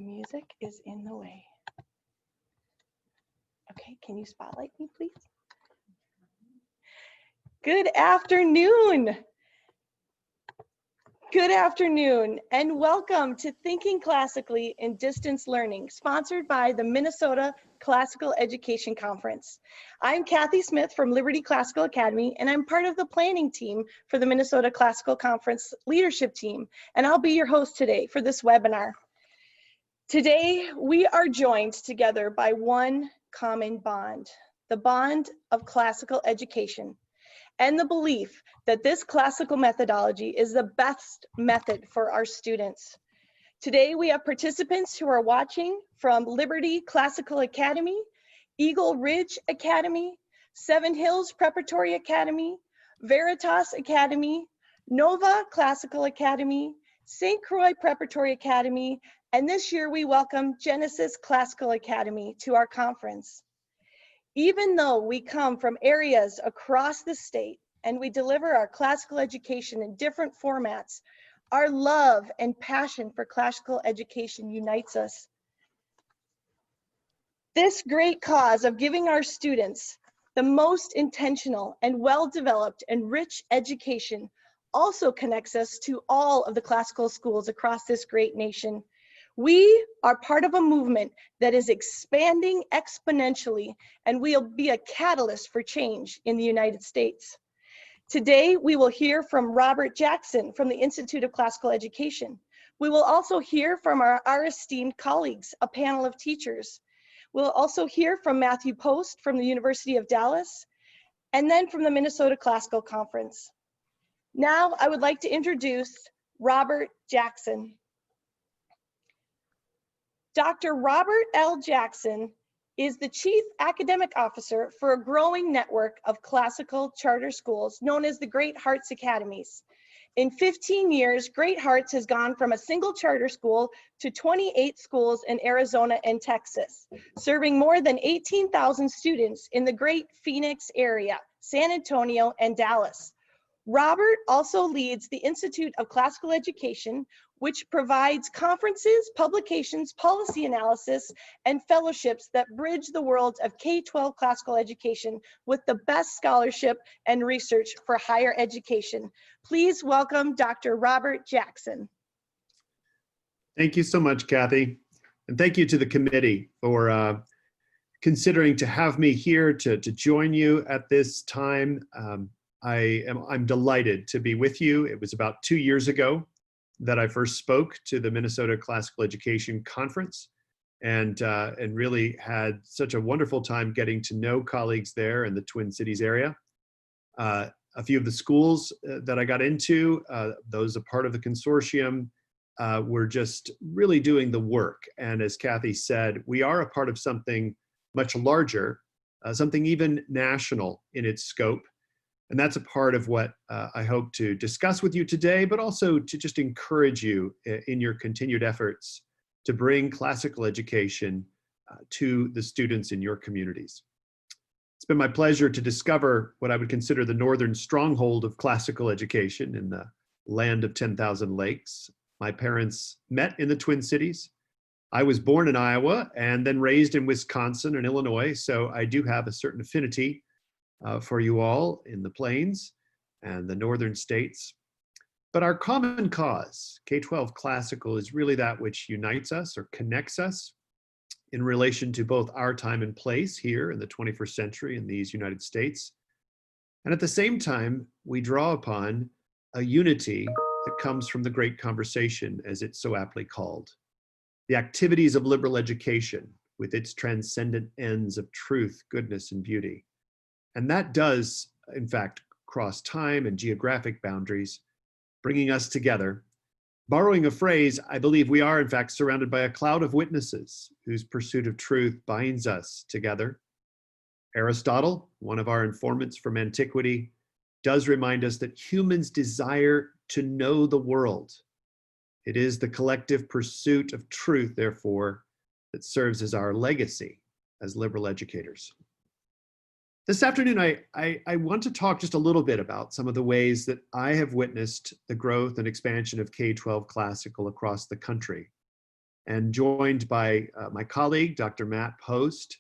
music is in the way. Okay, can you spotlight me, please? Good afternoon. Good afternoon, and welcome to Thinking Classically in Distance Learning, sponsored by the Minnesota Classical Education Conference. I'm Kathy Smith from Liberty Classical Academy, and I'm part of the planning team for the Minnesota Classical Conference leadership team, and I'll be your host today for this webinar. Today, we are joined together by one common bond, the bond of classical education, and the belief that this classical methodology is the best method for our students. Today, we have participants who are watching from Liberty Classical Academy, Eagle Ridge Academy, Seven Hills Preparatory Academy, Veritas Academy, Nova Classical Academy, St. Croix Preparatory Academy, and this year we welcome Genesis Classical Academy to our conference. Even though we come from areas across the state and we deliver our classical education in different formats, our love and passion for classical education unites us. This great cause of giving our students the most intentional and well-developed and rich education also connects us to all of the classical schools across this great nation. We are part of a movement that is expanding exponentially, and we'll be a catalyst for change in the United States. Today, we will hear from Robert Jackson from the Institute of Classical Education. We will also hear from our esteemed colleagues, a panel of teachers. We'll also hear from Matthew Post from the University of Dallas, and then from the Minnesota Classical Conference. Now, I would like to introduce Robert Jackson. Dr. Robert L. Jackson is the Chief Academic Officer for a growing network of classical charter schools known as the Great Hearts Academies. In 15 years, Great Hearts has gone from a single charter school to 28 schools in Arizona and Texas, serving more than 18,000 students in the Great Phoenix area, San Antonio, and Dallas. Robert also leads the Institute of Classical Education, which provides conferences, publications, policy analysis, and fellowships that bridge the worlds of K-12 classical education with the best scholarship and research for higher education. Please welcome Dr. Robert Jackson. Thank you so much, Kathy. And thank you to the committee for considering to have me here to join you at this time. I'm delighted to be with you. It was about 2 years ago that I first spoke to the Minnesota Classical Education Conference, and really had such a wonderful time getting to know colleagues there in the Twin Cities area. A few of the schools that I got into, those a part of the consortium, were just really doing the work. And as Kathy said, we are a part of something much larger, something even national in its scope. And that's a part of what I hope to discuss with you today, but also to just encourage you in your continued efforts to bring classical education to the students in your communities. It's been my pleasure to discover what I would consider the northern stronghold of classical education in the land of 10,000 lakes. My parents met in the Twin Cities. I was born in Iowa and then raised in Wisconsin and Illinois, so I do have a certain affinity for you all in the plains and the northern states. But our common cause, K-12 classical, is really that which unites us or connects us in relation to both our time and place here in the 21st century in these United States. And at the same time, we draw upon a unity that comes from the Great Conversation, as it's so aptly called. The activities of liberal education with its transcendent ends of truth, goodness, and beauty. And that does, in fact, cross time and geographic boundaries, bringing us together. Borrowing a phrase, I believe we are, in fact, surrounded by a cloud of witnesses whose pursuit of truth binds us together. Aristotle, one of our informants from antiquity, does remind us that humans desire to know the world. It is the collective pursuit of truth, therefore, that serves as our legacy as liberal educators. This afternoon, I want to talk just a little bit about some of the ways that I have witnessed the growth and expansion of K-12 classical across the country. and joined by my colleague, Dr. Matt Post,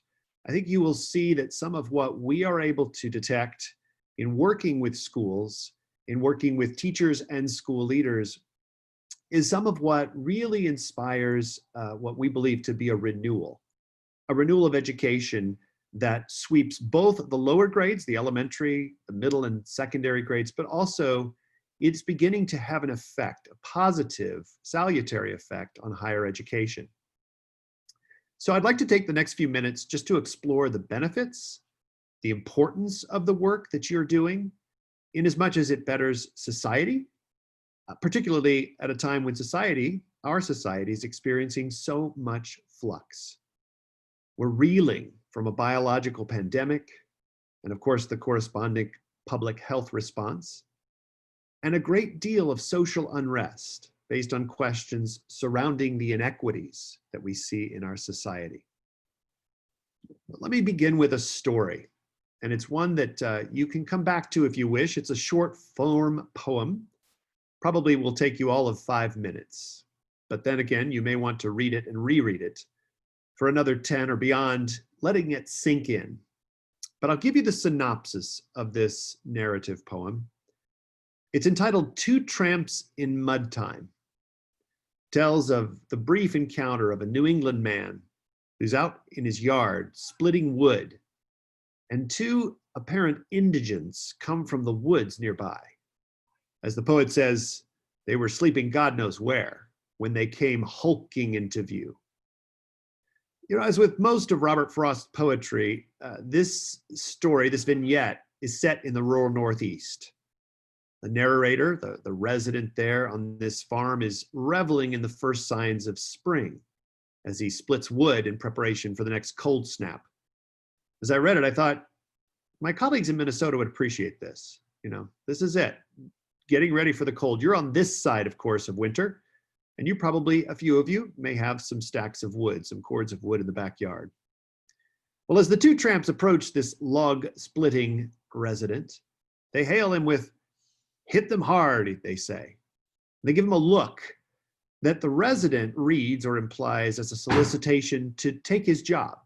I think you will see that some of what we are able to detect in working with schools, in working with teachers and school leaders, is some of what really inspires what we believe to be a renewal of education that sweeps both the lower grades, the elementary, the middle and secondary grades, but also it's beginning to have an effect, a positive, salutary effect on higher education. So I'd like to take the next few minutes just to explore the benefits, the importance of the work that you're doing, in as much as it betters society, particularly at a time when our society is experiencing so much flux. We're reeling from a biological pandemic, and of course the corresponding public health response, and a great deal of social unrest based on questions surrounding the inequities that we see in our society. But let me begin with a story, and it's one that you can come back to if you wish. It's a short form poem, probably will take you all of 5 minutes, but then again, you may want to read it and reread it for another 10 or beyond, letting it sink in. But I'll give you the synopsis of this narrative poem. It's entitled Two Tramps in Mud Time. Tells of the brief encounter of a New England man who's out in his yard splitting wood, and two apparent indigents come from the woods nearby. As the poet says, they were sleeping God knows where when they came hulking into view. You know, as with most of Robert Frost's poetry, this story, this vignette, is set in the rural Northeast. The narrator, the resident there on this farm, is reveling in the first signs of spring as he splits wood in preparation for the next cold snap. As I read it, I thought, my colleagues in Minnesota would appreciate this. You know, this is it. Getting ready for the cold. You're on this side, of course, of winter, and you probably, a few of you, may have some stacks of wood, some cords of wood in the backyard. Well, as the two tramps approach this log-splitting resident, they hail him with, "Hit them hard," they say. They give him a look that the resident reads or implies as a solicitation to take his job.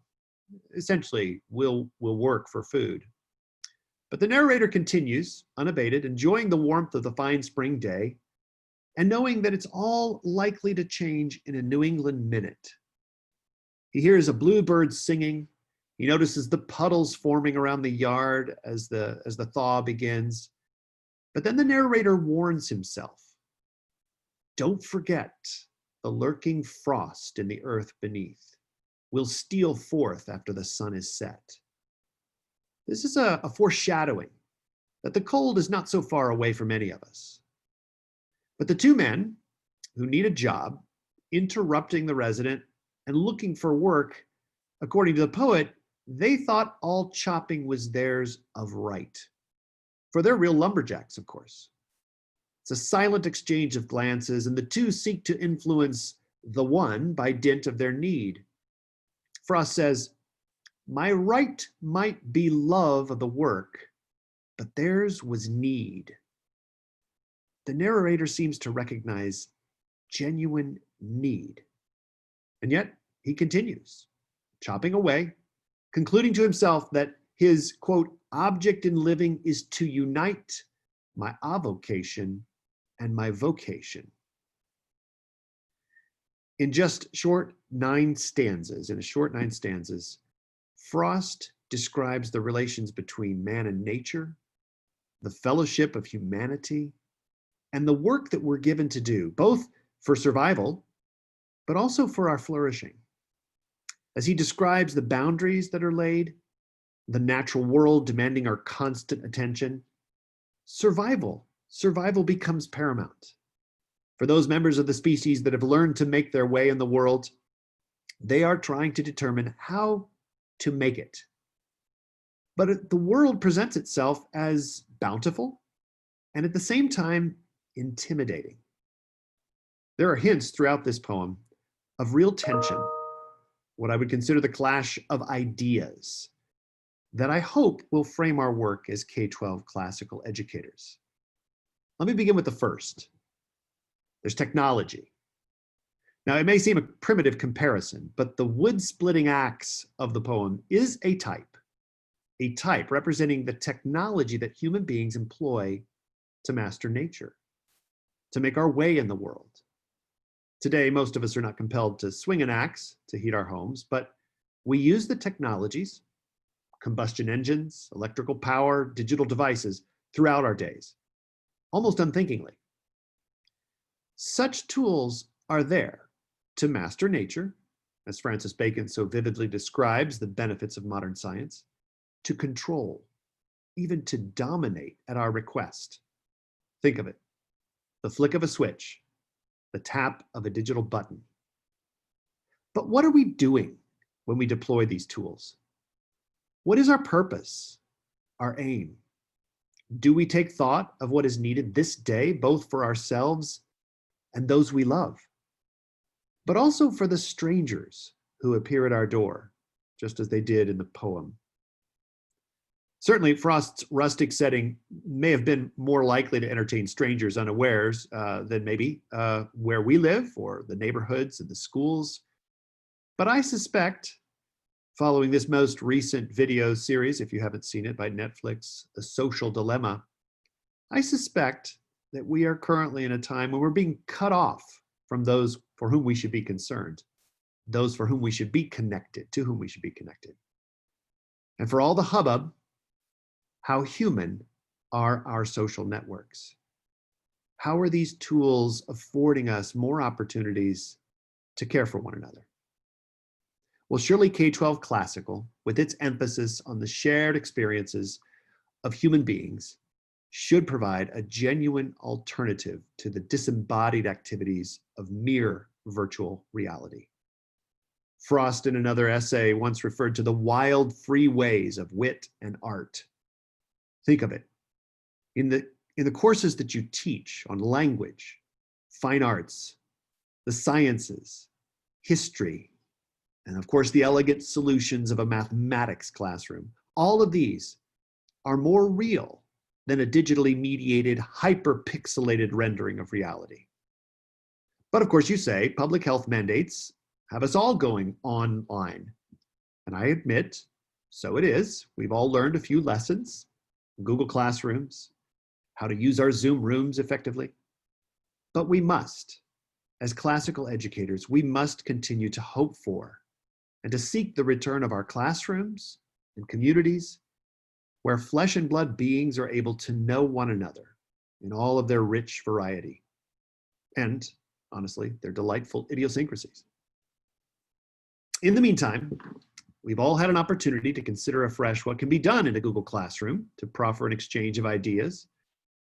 Essentially, will work for food. But the narrator continues, unabated, enjoying the warmth of the fine spring day, and knowing that it's all likely to change in a New England minute. He hears a bluebird singing. He notices the puddles forming around the yard as the thaw begins. But then the narrator warns himself. Don't forget, the lurking frost in the earth beneath will steal forth after the sun is set. This is a foreshadowing that the cold is not so far away from any of us. But the two men who need a job, interrupting the resident and looking for work, according to the poet, they thought all chopping was theirs of right. For they're real lumberjacks, of course. It's a silent exchange of glances, and the two seek to influence the one by dint of their need. Frost says, "My right might be love of the work, but theirs was need." The narrator seems to recognize genuine need. And yet he continues, chopping away, concluding to himself that his, quote, object in living is to unite my avocation and my vocation. In a short 9 stanzas, Frost describes the relations between man and nature, the fellowship of humanity, and the work that we're given to do, both for survival, but also for our flourishing. As he describes the boundaries that are laid, the natural world demanding our constant attention, survival becomes paramount. For those members of the species that have learned to make their way in the world, they are trying to determine how to make it. But the world presents itself as bountiful and at the same time intimidating. There are hints throughout this poem of real tension, what I would consider the clash of ideas that I hope will frame our work as K-12 classical educators. Let me begin with the first. There's technology. Now, it may seem a primitive comparison, but the wood-splitting axe of the poem is a type representing the technology that human beings employ to master nature, to make our way in the world. Today, most of us are not compelled to swing an axe to heat our homes, but we use the technologies, combustion engines, electrical power, digital devices throughout our days, almost unthinkingly. Such tools are there to master nature, as Francis Bacon so vividly describes the benefits of modern science, to control, even to dominate at our request. Think of it, the flick of a switch, the tap of a digital button. But what are we doing when we deploy these tools? What is our purpose, our aim? Do we take thought of what is needed this day, both for ourselves and those we love, but also for the strangers who appear at our door, just as they did in the poem? Certainly, Frost's rustic setting may have been more likely to entertain strangers unawares than maybe where we live or the neighborhoods and the schools. But I suspect, following this most recent video series, if you haven't seen it, by Netflix, The Social Dilemma, I suspect that we are currently in a time when we're being cut off from those for whom we should be concerned, those for whom we should be connected, to whom we should be connected. And for all the hubbub, how human are our social networks? How are these tools affording us more opportunities to care for one another? Well, surely K-12 Classical, with its emphasis on the shared experiences of human beings, should provide a genuine alternative to the disembodied activities of mere virtual reality. Frost, in another essay, once referred to the wild, free ways of wit and art. Think of it. In the courses that you teach on language, fine arts, the sciences, history, and of course the elegant solutions of a mathematics classroom, all of these are more real than a digitally mediated, hyper-pixelated rendering of reality. But of course, you say public health mandates have us all going online. And I admit, so it is. We've all learned a few lessons, Google Classrooms, how to use our Zoom rooms effectively. But we must, as classical educators, we must continue to hope for and to seek the return of our classrooms and communities where flesh and blood beings are able to know one another in all of their rich variety and, honestly, their delightful idiosyncrasies. In the meantime, we've all had an opportunity to consider afresh what can be done in a Google Classroom to proffer an exchange of ideas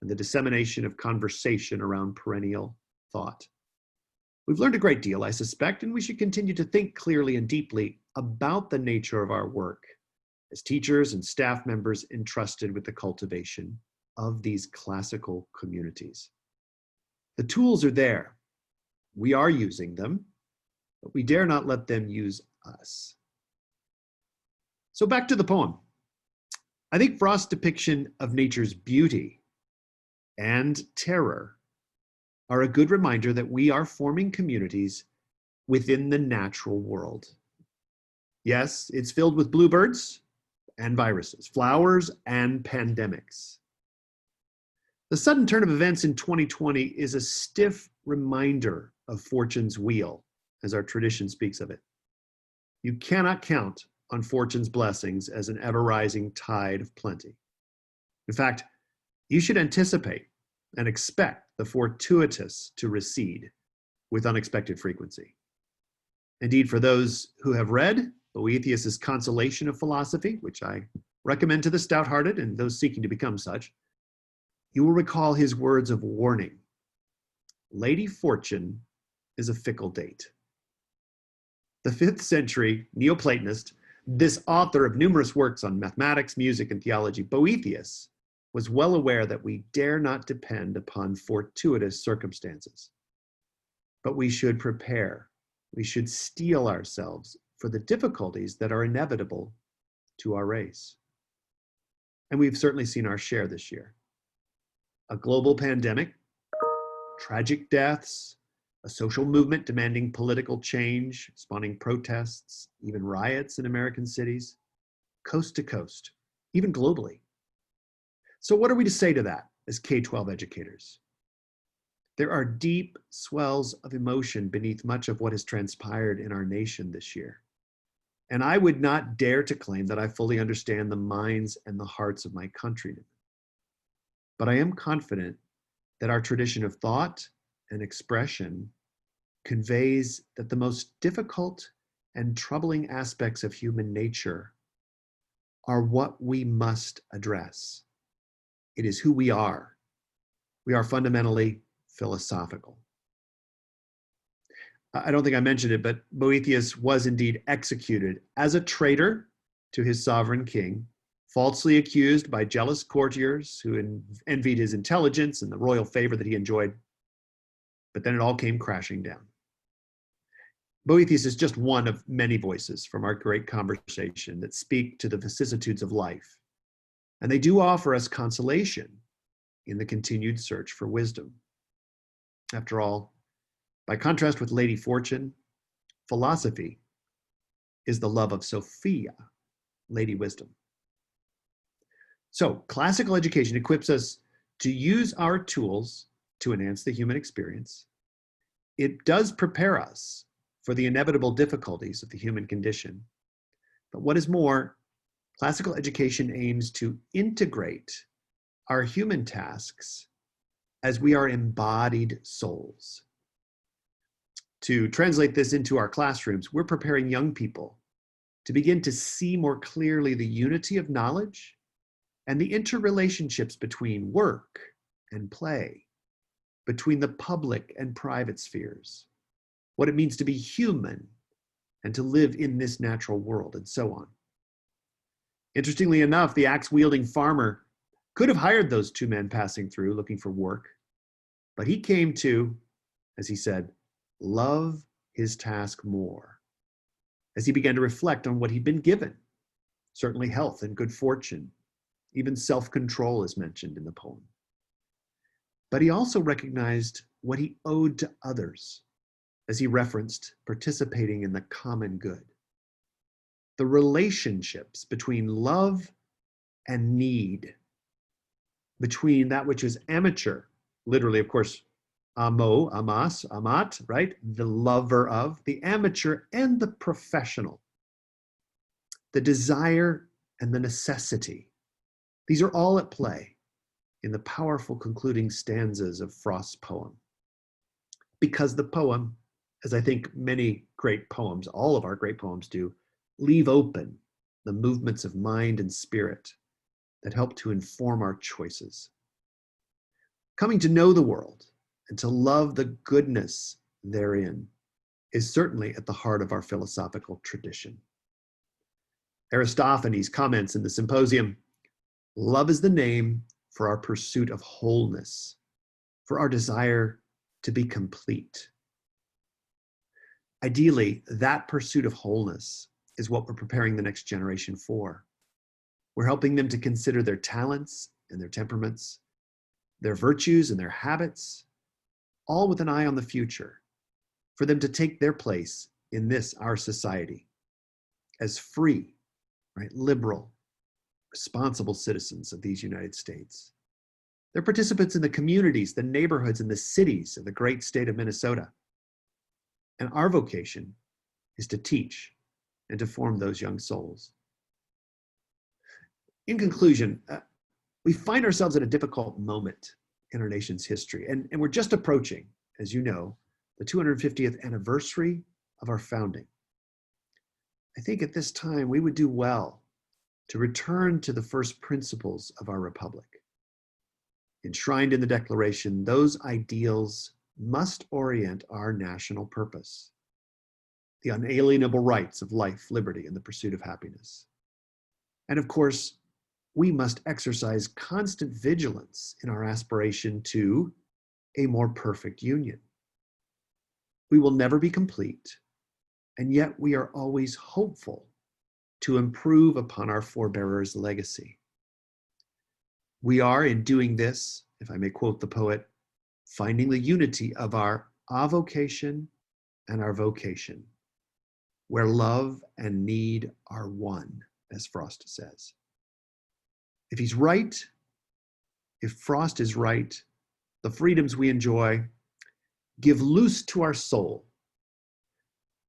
and the dissemination of conversation around perennial thought. We've learned a great deal, I suspect, and we should continue to think clearly and deeply about the nature of our work as teachers and staff members entrusted with the cultivation of these classical communities. The tools are there. We are using them, but we dare not let them use us. So back to the poem. I think Frost's depiction of nature's beauty and terror are a good reminder that we are forming communities within the natural world. Yes, it's filled with bluebirds and viruses, flowers and pandemics. The sudden turn of events in 2020 is a stiff reminder of fortune's wheel, as our tradition speaks of it. You cannot count on fortune's blessings as an ever-rising tide of plenty. In fact, you should anticipate and expect the fortuitous to recede with unexpected frequency. Indeed, for those who have read Boethius's Consolation of Philosophy, which I recommend to the stout-hearted and those seeking to become such, you will recall his words of warning. Lady Fortune is a fickle date. The 5th century Neoplatonist, this author of numerous works on mathematics, music, and theology, Boethius, was well aware that we dare not depend upon fortuitous circumstances, but we should prepare. We should steel ourselves for the difficulties that are inevitable to our race. And we've certainly seen our share this year. A global pandemic, tragic deaths, a social movement demanding political change, spawning protests, even riots in American cities, coast to coast, even globally. So what are we to say to that as K-12 educators? There are deep swells of emotion beneath much of what has transpired in our nation this year. And I would not dare to claim that I fully understand the minds and the hearts of my countrymen. But I am confident that our tradition of thought and expression conveys that the most difficult and troubling aspects of human nature are what we must address. It is who we are. We are fundamentally philosophical. I don't think I mentioned it, but Boethius was indeed executed as a traitor to his sovereign king, falsely accused by jealous courtiers who envied his intelligence and the royal favor that he enjoyed. But then it all came crashing down. Boethius is just one of many voices from our great conversation that speak to the vicissitudes of life. And they do offer us consolation in the continued search for wisdom. After all, by contrast with Lady Fortune, philosophy is the love of Sophia, Lady Wisdom. So classical education equips us to use our tools to enhance the human experience. It does prepare us for the inevitable difficulties of the human condition. But what is more, classical education aims to integrate our human tasks as we are embodied souls. To translate this into our classrooms, we're preparing young people to begin to see more clearly the unity of knowledge and the interrelationships between work and play, between the public and private spheres, what it means to be human and to live in this natural world, and so on. Interestingly enough, the axe-wielding farmer could have hired those two men passing through looking for work, but he came to, as he said, love his task more, as he began to reflect on what he'd been given, certainly health and good fortune, even self-control is mentioned in the poem. But he also recognized what he owed to others, as he referenced participating in the common good. The relationships between love and need, between that which is amateur, literally, of course, amo, amas, amat, right? The lover of, the amateur and the professional, the desire and the necessity. These are all at play in the powerful concluding stanzas of Frost's poem. Because the poem, as I think many great poems, all of our great poems do, leave open the movements of mind and spirit that help to inform our choices. Coming to know the world and to love the goodness therein is certainly at the heart of our philosophical tradition. Aristophanes comments in the Symposium, love is the name for our pursuit of wholeness, for our desire to be complete. Ideally, that pursuit of wholeness is what we're preparing the next generation for. We're helping them to consider their talents and their temperaments, their virtues and their habits, all with an eye on the future, for them to take their place in this, our society, as free, right, liberal, responsible citizens of these United States. They're participants in the communities, the neighborhoods, and the cities of the great state of Minnesota. And our vocation is to teach and to form those young souls. In conclusion, we find ourselves at a difficult moment in our nation's history, and we're just approaching, as you know, the 250th anniversary of our founding. I think at this time we would do well to return to the first principles of our republic. Enshrined in the Declaration, those ideals must orient our national purpose: the unalienable rights of life, liberty, and the pursuit of happiness. And of course, we must exercise constant vigilance in our aspiration to a more perfect union. We will never be complete, and yet we are always hopeful to improve upon our forebearers' legacy. We are, in doing this, if I may quote the poet, finding the unity of our avocation and our vocation, where love and need are one, as Frost says. If he's right, if Frost is right, the freedoms we enjoy give loose to our soul.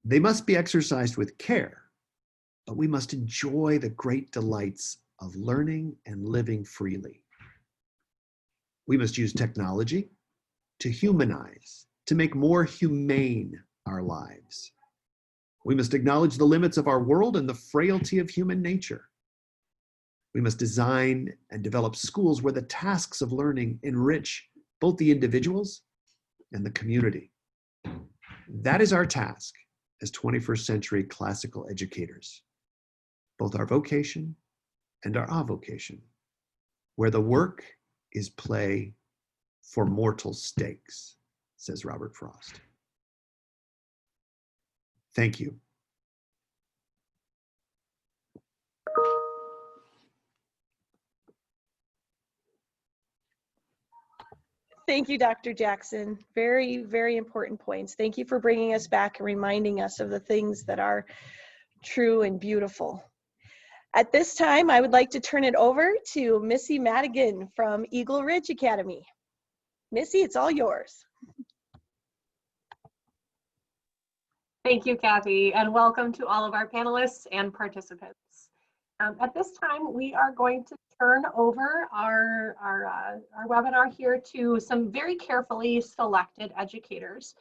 They must be exercised with care, but we must enjoy the great delights of learning and living freely. We must use technology to humanize, to make more humane our lives. We must acknowledge the limits of our world and the frailty of human nature. We must design and develop schools where the tasks of learning enrich both the individuals and the community. That is our task as 21st century classical educators, both our vocation and our avocation, where the work is play for mortal stakes, says Robert Frost. Thank you. Thank you, Dr. Jackson. Very, very important points. Thank you for bringing us back and reminding us of the things that are true and beautiful. At this time, I would like to turn it over to Missy Madigan from Eagle Ridge Academy. Missy, it's all yours. Thank you, Kathy, and welcome to all of our panelists and participants. At this time, we are going to turn over our webinar here to some very carefully selected educators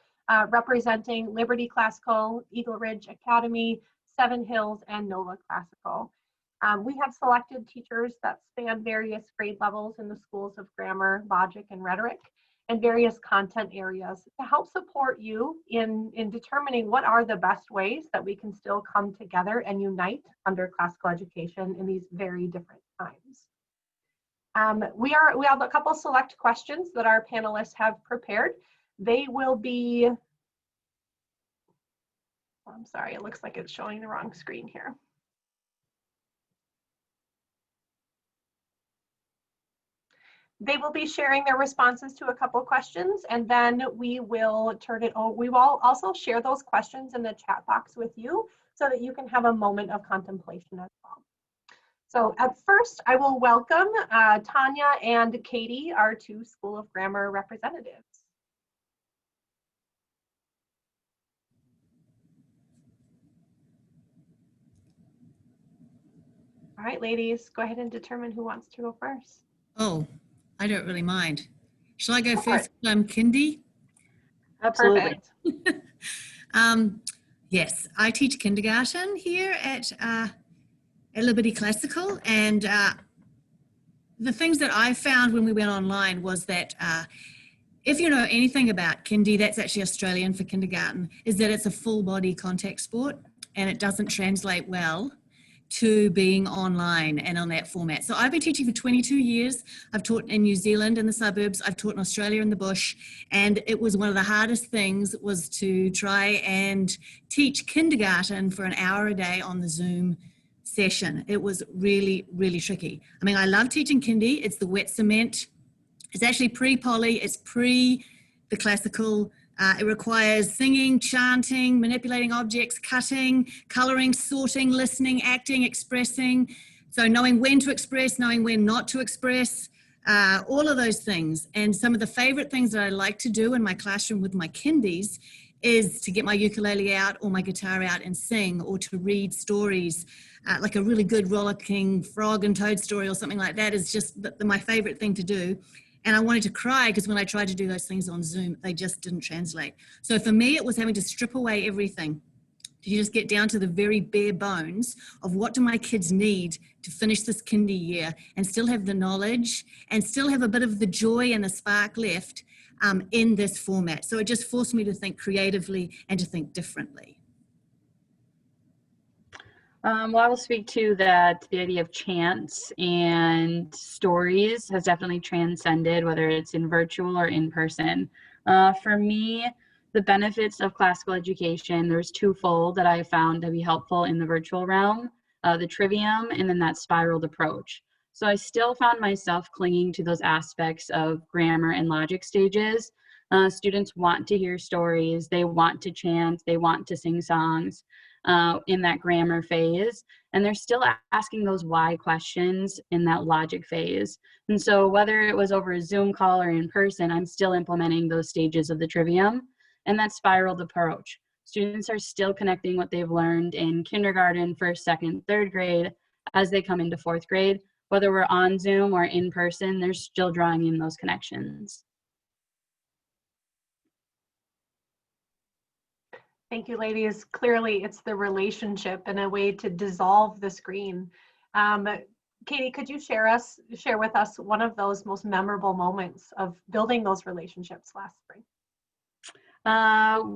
representing Liberty Classical, Eagle Ridge Academy, Seven Hills, and Nova Classical. We have selected teachers that span various grade levels in the schools of grammar, logic, and rhetoric, and various content areas to help support you in determining what are the best ways that we can still come together and unite under classical education in these very different times. We have a couple select questions that our panelists have prepared. They will be, I'm sorry, it looks like it's showing the wrong screen here. They will be sharing their responses to a couple questions, and then we will turn it over. We will also share those questions in the chat box with you so that you can have a moment of contemplation as well. So at first, I will welcome Tanya and Katie, our two School of Grammar representatives. All right, ladies, go ahead and determine who wants to go first. Oh, I don't really mind. Shall I go first? I'm Kindy. Absolutely. Yes, I teach kindergarten here at Liberty Classical, and the things that I found when we went online was that if you know anything about kindy, that's actually Australian for kindergarten, is that it's a full body contact sport and it doesn't translate well to being online and on that format. So I've been teaching for 22 years. I've taught in New Zealand in the suburbs. I've taught in Australia in the bush. And it was one of the hardest things was to try and teach kindergarten for an hour a day on the Zoom session. It was really, really tricky. I mean, I love teaching kindy. It's the wet cement. It's actually pre-poly. It's pre the classical. It requires singing, chanting, manipulating objects, cutting, coloring, sorting, listening, acting, expressing. So knowing when to express, knowing when not to express, all of those things. And some of the favorite things that I like to do in my classroom with my kindies is to get my ukulele out or my guitar out and sing, or to read stories, like a really good rollicking frog and toad story or something like that is just my favorite thing to do. And I wanted to cry because when I tried to do those things on Zoom, they just didn't translate. So for me, it was having to strip away everything. You just get down to the very bare bones of what do my kids need to finish this kindy year and still have the knowledge and still have a bit of the joy and the spark left in this format. So it just forced me to think creatively and to think differently. Well, I will speak to that the idea of chants and stories has definitely transcended, whether it's in virtual or in person. For me, the benefits of classical education, there's twofold that I found to be helpful in the virtual realm, the trivium and then that spiraled approach. So I still found myself clinging to those aspects of grammar and logic stages, Students want to hear stories, they want to chant, they want to sing songs in that grammar phase, and they're still asking those why questions in that logic phase. And so whether it was over a Zoom call or in person, I'm still implementing those stages of the trivium and that spiraled approach. Students are still connecting what they've learned in kindergarten, first, second, third grade as they come into fourth grade. Whether we're on Zoom or in person, they're still drawing in those connections. Thank you, ladies. Clearly, it's the relationship and a way to dissolve the screen. Katie, could you share with us one of those most memorable moments of building those relationships last spring?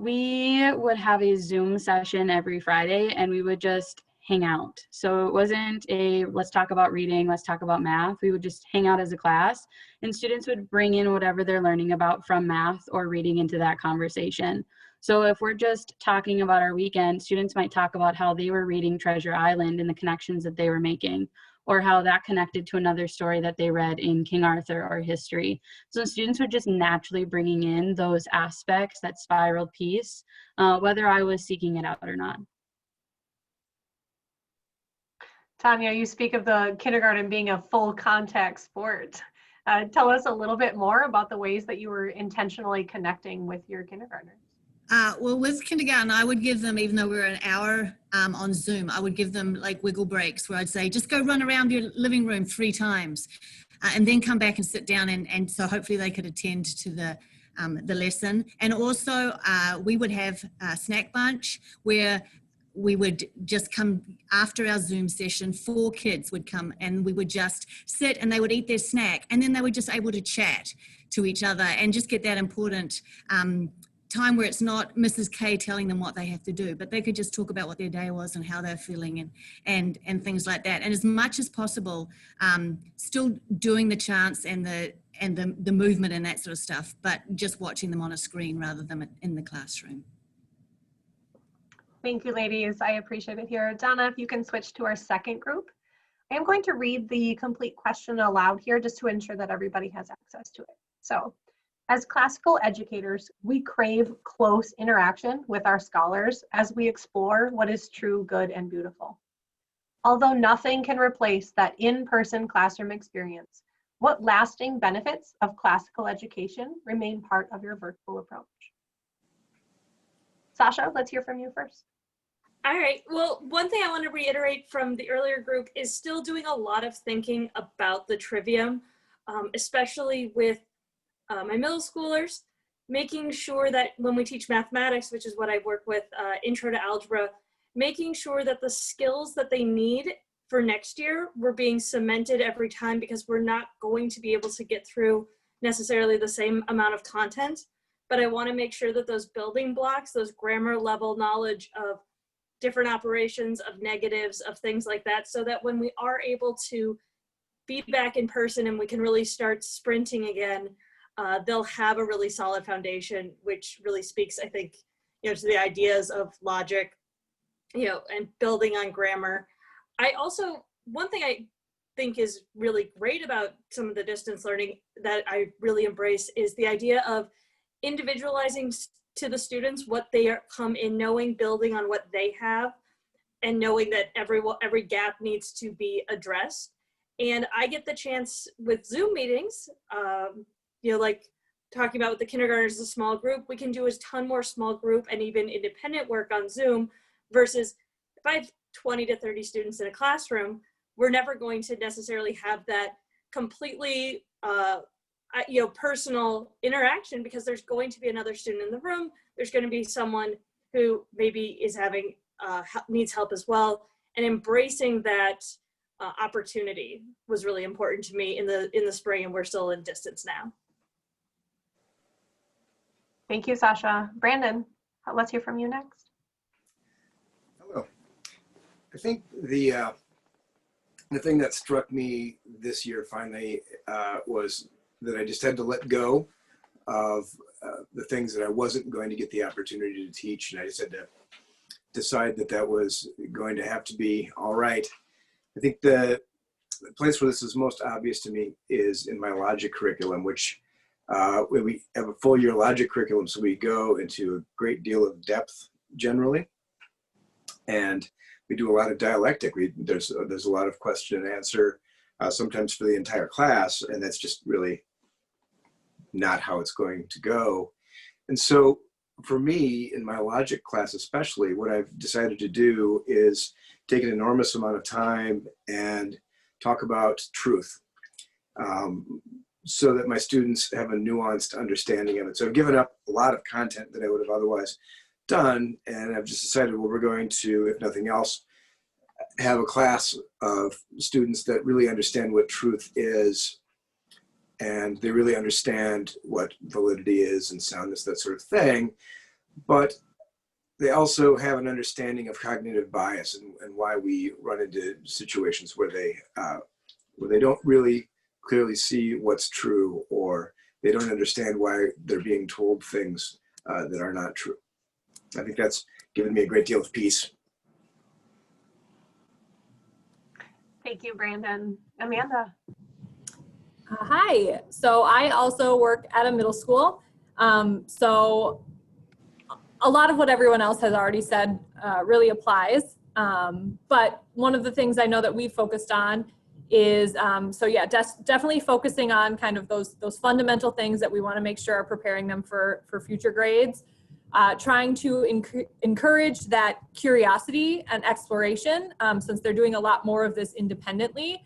We would have a Zoom session every Friday, and we would just hang out. So it wasn't a let's talk about reading, let's talk about math. We would just hang out as a class, and students would bring in whatever they're learning about from math or reading into that conversation. So if we're just talking about our weekend, students might talk about how they were reading Treasure Island and the connections that they were making, or how that connected to another story that they read in King Arthur or history. So students were just naturally bringing in those aspects, that spiraled piece, whether I was seeking it out or not. Tanya, you speak of the kindergarten being a full contact sport. Tell us a little bit more about the ways that you were intentionally connecting with your kindergartners. Well, with kindergarten, I would give them, even though we were an hour on Zoom, I would give them like wiggle breaks where I'd say, just go run around your living room 3 times and then come back and sit down. And so hopefully they could attend to the lesson. And also we would have a snack bunch where we would just come after our Zoom session, 4 kids would come and we would just sit and they would eat their snack. And then they were just able to chat to each other and just get that important time where it's not Mrs. K telling them what they have to do, but they could just talk about what their day was and how they're feeling and things like that. And as much as possible, still doing the chants and the movement and that sort of stuff, but just watching them on a screen rather than in the classroom. Thank you, ladies. I appreciate it here. Donna, if you can switch to our second group. I am going to read the complete question aloud here just to ensure that everybody has access to it. So, as classical educators, we crave close interaction with our scholars as we explore what is true, good, and beautiful. Although nothing can replace that in-person classroom experience, what lasting benefits of classical education remain part of your virtual approach? Sasha, let's hear from you first. All right, well, one thing I want to reiterate from the earlier group is still doing a lot of thinking about the trivium, especially with my middle schoolers, making sure that when we teach mathematics, which is what I work with, intro to algebra, making sure that the skills that they need for next year were being cemented every time, because we're not going to be able to get through necessarily the same amount of content. But I want to make sure that those building blocks, those grammar level knowledge of different operations, of negatives, of things like that, so that when we are able to be back in person and we can really start sprinting again, they'll have a really solid foundation, which really speaks, I think, to the ideas of logic, and building on grammar. I also, one thing I think is really great about some of the distance learning that I really embrace is the idea of individualizing to the students what they are come in knowing, building on what they have, and knowing that every gap needs to be addressed. And I get the chance with Zoom meetings, like talking about with the kindergartners, a small group, we can do a ton more small group and even independent work on Zoom versus if I have 20 to 30 students in a classroom, we're never going to necessarily have that completely personal interaction, because there's going to be another student in the room. There's going to be someone who maybe is having needs help as well, and embracing that opportunity was really important to me in the spring, and we're still in distance now. Thank you, Sasha. Brandon, let's hear from you next. Hello. I think the thing that struck me this year finally was that I just had to let go of the things that I wasn't going to get the opportunity to teach, and I just had to decide that that was going to have to be all right. I think the place where this is most obvious to me is in my logic curriculum, which We have a full year logic curriculum, so we go into a great deal of depth generally. And we do a lot of dialectic. There's a lot of question and answer, sometimes for the entire class, and that's just really not how it's going to go. And so for me, in my logic class especially, what I've decided to do is take an enormous amount of time and talk about truth, so that my students have a nuanced understanding of it. So I've given up a lot of content that I would have otherwise done, and I've just decided, well, we're going to, if nothing else, have a class of students that really understand what truth is, and they really understand what validity is and soundness, that sort of thing. But they also have an understanding of cognitive bias and why we run into situations where they don't really clearly see what's true, or they don't understand why they're being told things that are not true. I think that's given me a great deal of peace. Thank you, Brandon. Amanda. Hi, so I also work at a middle school. So a lot of what everyone else has already said really applies. But one of the things I know that we've focused on is, definitely focusing on kind of those fundamental things that we want to make sure are preparing them for future grades. Trying to encourage that curiosity and exploration, since they're doing a lot more of this independently,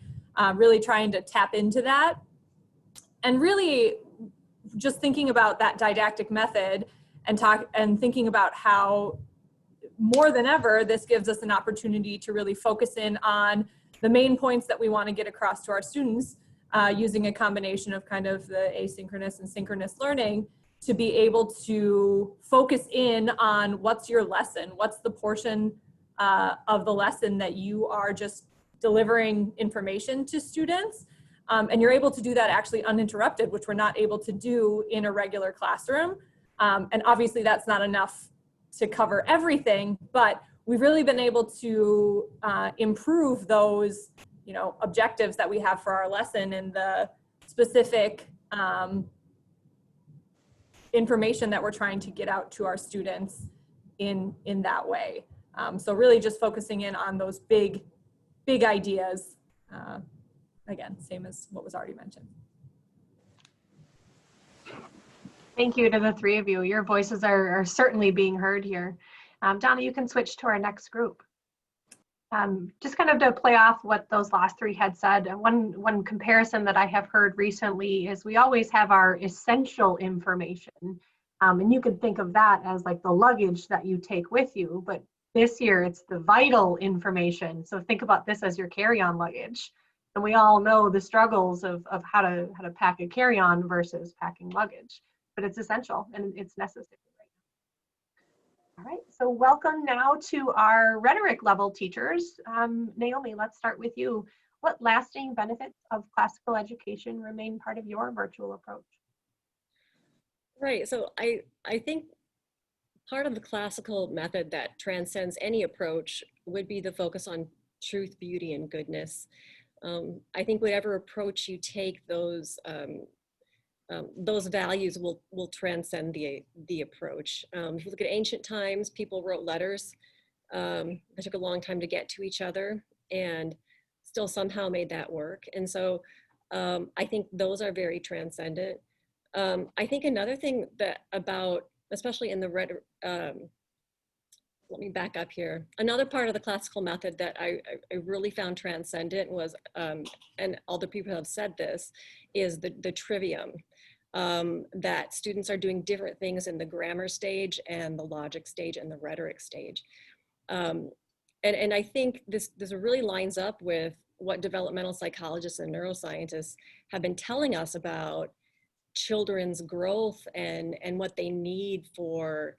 really trying to tap into that. And really just thinking about that didactic method and thinking about how more than ever, this gives us an opportunity to really focus in on the main points that we want to get across to our students, using a combination of kind of the asynchronous and synchronous learning to be able to focus in on what's your lesson, what's the portion of the lesson that you are just delivering information to students. And you're able to do that actually uninterrupted, which we're not able to do in a regular classroom. And obviously that's not enough to cover everything, but we've really been able to improve those, objectives that we have for our lesson and the specific information that we're trying to get out to our students in that way. So really just focusing in on those big ideas. Again, same as what was already mentioned. Thank you to the three of you. Your voices are certainly being heard here. Donna, you can switch to our next group. Just kind of to play off what those last three had said, one comparison that I have heard recently is we always have our essential information. And you could think of that as like the luggage that you take with you, but this year it's the vital information. So think about this as your carry-on luggage. And we all know the struggles of how to pack a carry-on versus packing luggage, but it's essential and it's necessary right now. All right, so welcome now to our rhetoric level teachers. Naomi, let's start with you. What lasting benefits of classical education remain part of your virtual approach? Right, so I think part of the classical method that transcends any approach would be the focus on truth, beauty, and goodness. I think whatever approach you take, those values will transcend the approach. If you look at ancient times, people wrote letters. It took a long time to get to each other and still somehow made that work. And so I think those are very transcendent. I think another thing that about, especially in the let me back up here. Another part of the classical method that I really found transcendent was, and other people have said this, is the trivium. That students are doing different things in the grammar stage and the logic stage and the rhetoric stage. And I think this really lines up with what developmental psychologists and neuroscientists have been telling us about children's growth and what they need for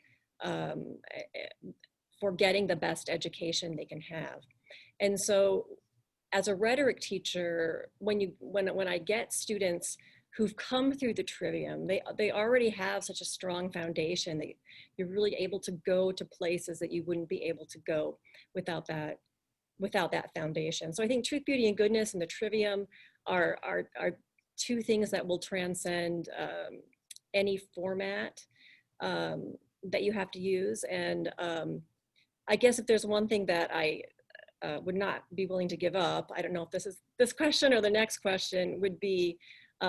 getting the best education they can have. And so as a rhetoric teacher, when I get students who've come through the trivium, they already have such a strong foundation that you're really able to go to places that you wouldn't be able to go without that foundation. So I think truth, beauty, and goodness and the trivium are two things that will transcend any format that you have to use. And I guess if there's one thing that I would not be willing to give up, I don't know if this is this question or the next question, would be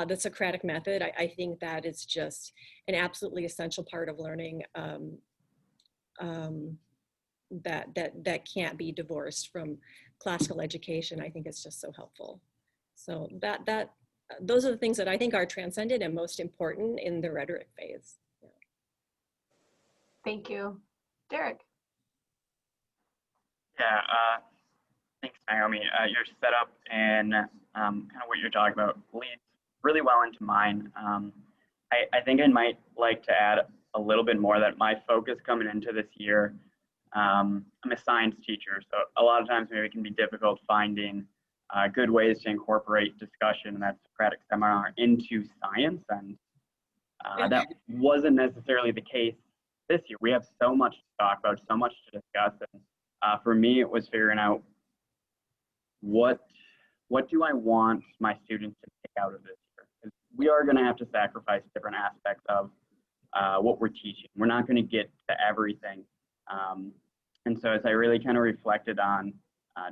the Socratic method. I think that is just an absolutely essential part of learning that can't be divorced from classical education. I think it's just so helpful. So those are the things that I think are transcended and most important in the rhetoric phase. Yeah. Thank you. Derek? Yeah, thanks, Naomi. Your setup and kind of what you're talking about leads really well into mine. I think I might like to add a little bit more that my focus coming into this year, I'm a science teacher, so a lot of times maybe it can be difficult finding good ways to incorporate discussion in that Socratic seminar into science, and that wasn't necessarily the case this year. We have so much to talk about, so much to discuss, and for me, it was figuring out what do I want my students to take out of this year? 'Cause we are going to have to sacrifice different aspects of what we're teaching. We're not going to get to everything. And so as I really kind of reflected on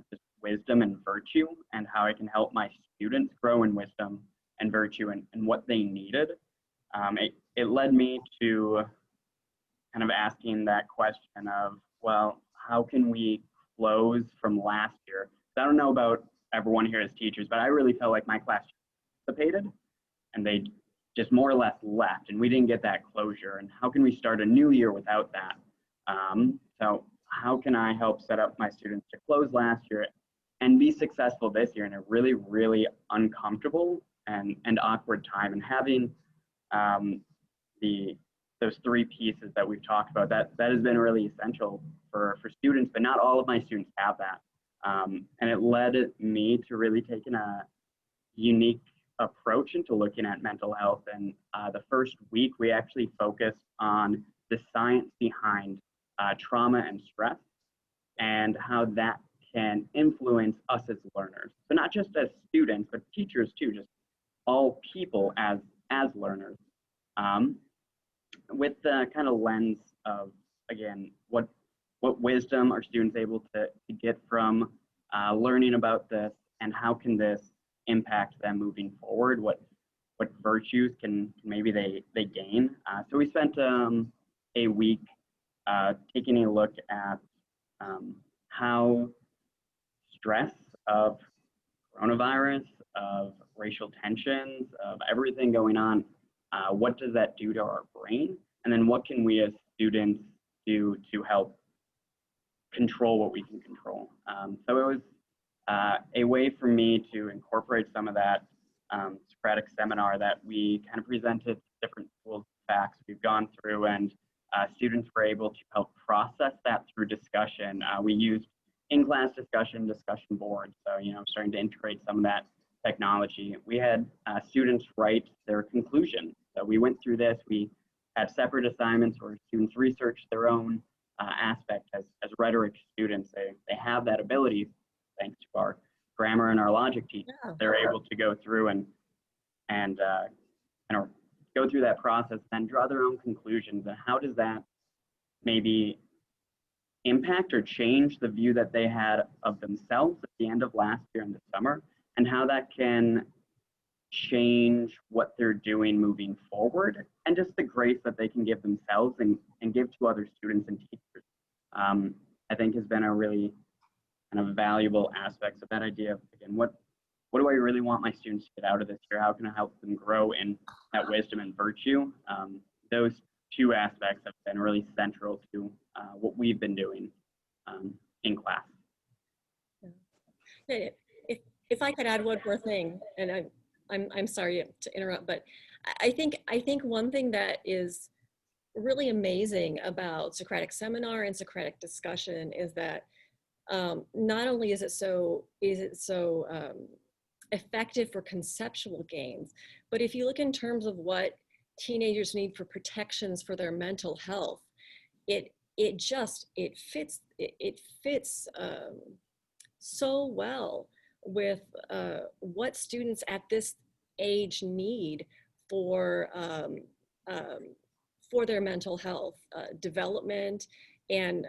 just wisdom and virtue and how I can help my students grow in wisdom and virtue and what they needed, it led me to kind of asking that question of, well, how can we close from last year? I don't know about everyone here as teachers, but I really felt like my class participated and they just more or less left, and we didn't get that closure. And how can we start a new year without that? So how can I help set up my students to close last year and be successful this year in a really, really uncomfortable and awkward time? And having those three pieces that we've talked about, that has been really essential for students, but not all of my students have that. And it led me to really taking a unique approach into looking at mental health. And the first week, we actually focused on the science behind trauma and stress and how that can influence us as learners. So not just as students, but teachers too, just all people as learners. With the kind of lens of, again, what wisdom are students able to get from learning about this, and how can this impact them moving forward? What virtues can maybe they gain? So we spent a week taking a look at how stress of coronavirus, of racial tensions, of everything going on, what does that do to our brain? And then what can we as students do to help control what we can control? So it was a way for me to incorporate some of that Socratic seminar that we kind of presented different tools, facts we've gone through, and students were able to help process that through discussion. We used in-class discussion boards, so starting to integrate some of that technology. We had students write their conclusion. So we went through this. We had separate assignments where students researched their own aspect as rhetoric students. They have that ability thanks to our grammar and our logic teachers. Yeah. They're able to go through and go through that process and draw their own conclusions. And how does that maybe impact or change the view that they had of themselves at the end of last year in the summer, and how that can change what they're doing moving forward, and just the grace that they can give themselves and give to other students and teachers. I think has been a really kind of valuable aspects of that idea of, again, what do I really want my students to get out of this year? How can I help them grow in that wisdom and virtue? Those two aspects have been really central to what we've been doing in class. If I could add one more thing, and I'm sorry to interrupt, but I think one thing that is really amazing about Socratic seminar and Socratic discussion is that not only is it so effective for conceptual gains, but if you look in terms of what teenagers need for protections for their mental health, it fits so well with what students at this age need for for their mental health development and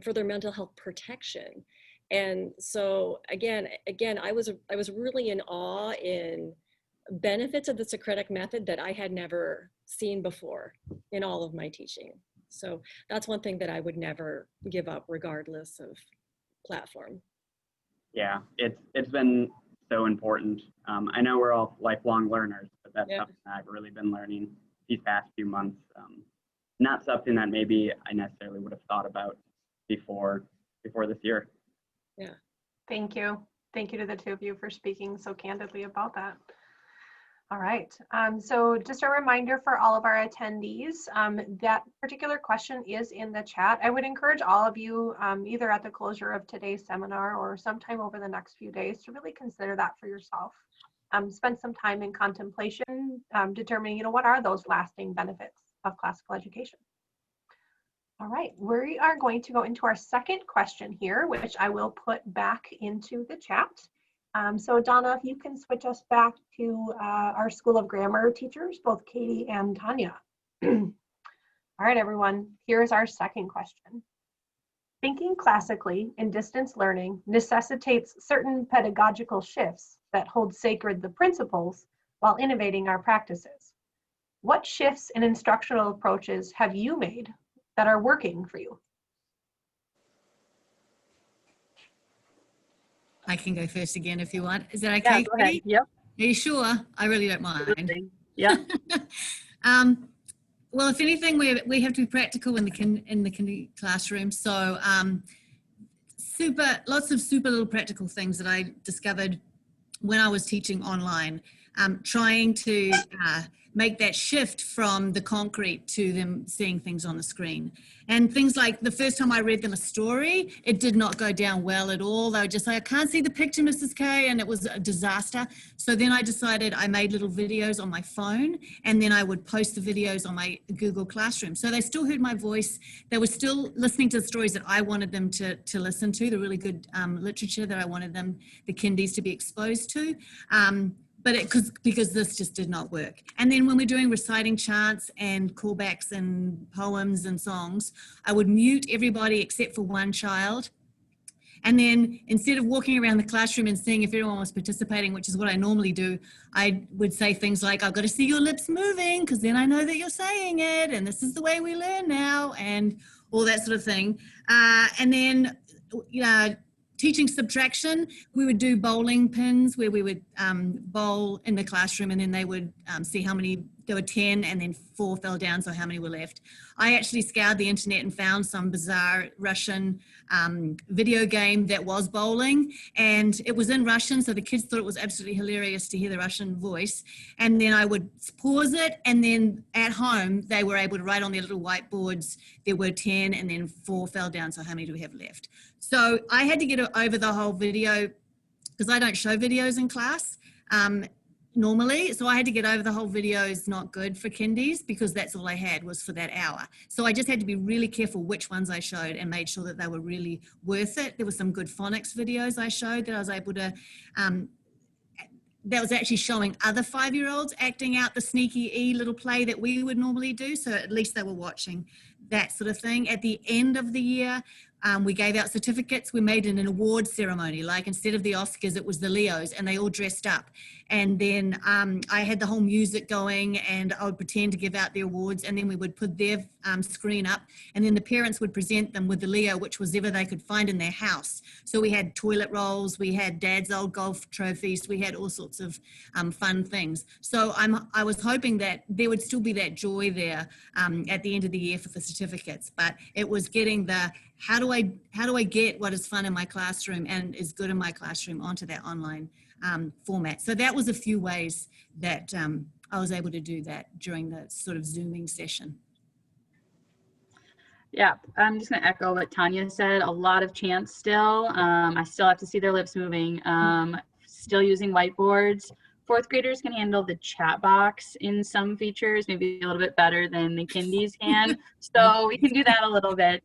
for their mental health protection. And so again, I was really in awe in benefits of the Socratic method that I had never seen before in all of my teaching. So that's one thing that I would never give up regardless of platform. Yeah, it's been so important. I know we're all lifelong learners, but that's something I've really been learning these past few months. Not something that maybe I necessarily would have thought about before this year. Yeah. Thank you. Thank you to the two of you for speaking so candidly about that. All right. So just a reminder for all of our attendees, that particular question is in the chat. I would encourage all of you, either at the closure of today's seminar or sometime over the next few days, to really consider that for yourself. Spend some time in contemplation, determining, what are those lasting benefits of classical education. All right, we are going to go into our second question here, which I will put back into the chat. So Donna, if you can switch us back to our School of Grammar teachers, both Katie and Tanya. All right, everyone, here's our second question. Thinking classically in distance learning necessitates certain pedagogical shifts that hold sacred the principles while innovating our practices. What shifts in instructional approaches have you made that are working for you? I can go first again if you want. Is that okay? Yeah, go ahead. Katie? Yep. Are you sure? I really don't mind. Yeah. Well, if anything, we have to be practical in the kindy classroom. So lots of super little practical things that I discovered when I was teaching online, trying to make that shift from the concrete to them seeing things on the screen. And things like the first time I read them a story, it did not go down well at all. They were just like, I can't see the picture, Mrs. K, and it was a disaster. So then I decided I made little videos on my phone, and then I would post the videos on my Google Classroom. So they still heard my voice. They were still listening to the stories that I wanted them to listen to, the really good literature that I wanted them, the kindies, to be exposed to. But because this just did not work. And then when we're doing reciting chants and callbacks and poems and songs, I would mute everybody except for one child. And then instead of walking around the classroom and seeing if everyone was participating, which is what I normally do, I would say things like, I've got to see your lips moving, because then I know that you're saying it, and this is the way we learn now, and all that sort of thing. And then, teaching subtraction, we would do bowling pins where we would bowl in the classroom, and then they would see how many, there were 10 and then 4 fell down, so how many were left. I actually scoured the internet and found some bizarre Russian video game that was bowling, and it was in Russian, so the kids thought it was absolutely hilarious to hear the Russian voice. And then I would pause it, and then at home they were able to write on their little whiteboards, there were 10 and then 4 fell down, so how many do we have left? So I had to get over the whole video, because I don't show videos in class normally. So I had to get over the whole video is not good for kindies, because that's all I had was for that hour. So I just had to be really careful which ones I showed and made sure that they were really worth it. There were some good phonics videos I showed that I was able to, that was actually showing other 5-year-olds acting out the sneaky little play that we would normally do. So at least they were watching that sort of thing. At the end of the year, we gave out certificates. We made an award ceremony, like instead of the Oscars, it was the Leos, and they all dressed up. And then I had the whole music going, and I would pretend to give out the awards, and then we would put their screen up, and then the parents would present them with the Leo, which was ever they could find in their house. So we had toilet rolls, we had dad's old golf trophies, we had all sorts of fun things. So I was hoping that there would still be that joy there at the end of the year for the certificates, but it was getting the how do I get what is fun in my classroom and is good in my classroom onto that online format. So that was a few ways that I was able to do that during the sort of Zooming session. Yeah, I'm just going to echo what Tanya said. A lot of chants still. I still have to see their lips moving. Still using whiteboards. 4th graders can handle the chat box in some features, maybe a little bit better than the kindies can. So we can do that a little bit.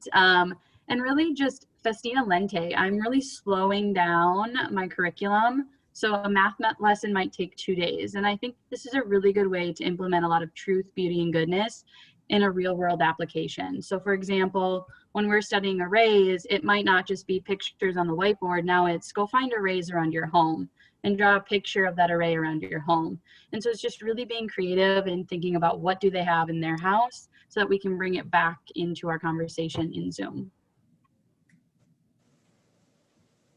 And really just Festina Lente. I'm really slowing down my curriculum So a math lesson might take 2 days. And I think this is a really good way to implement a lot of truth, beauty, and goodness in a real world application. So for example, when we're studying arrays, it might not just be pictures on the whiteboard. Now it's go find arrays around your home and draw a picture of that array around your home. And so it's just really being creative and thinking about what do they have in their house so that we can bring it back into our conversation in Zoom.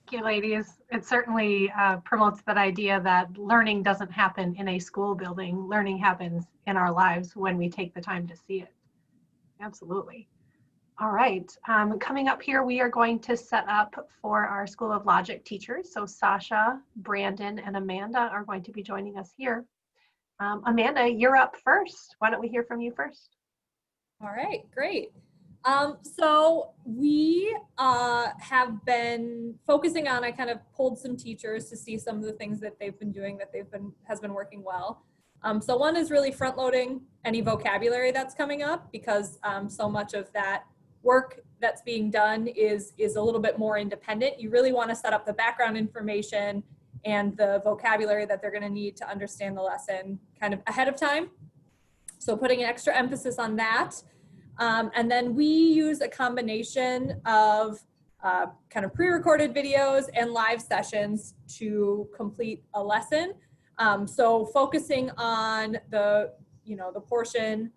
Thank you, ladies. It certainly promotes that idea that learning doesn't happen in a school building. Learning happens in our lives when we take the time to see it. Absolutely. All right, coming up here, we are going to set up for our School of Logic teachers. So Sasha, Brandon, and Amanda are going to be joining us here. Amanda, you're up first. Why don't we hear from you first? All right, great. So we have been focusing on, I kind of pulled some teachers to see some of the things that they've been doing that has been working well. So one is really front loading any vocabulary that's coming up, because so much of that work that's being done is a little bit more independent. You really want to set up the background information and the vocabulary that they're going to need to understand the lesson kind of ahead of time. So putting an extra emphasis on that. And then we use a combination of kind of pre-recorded videos and live sessions to complete a lesson. So focusing on the portion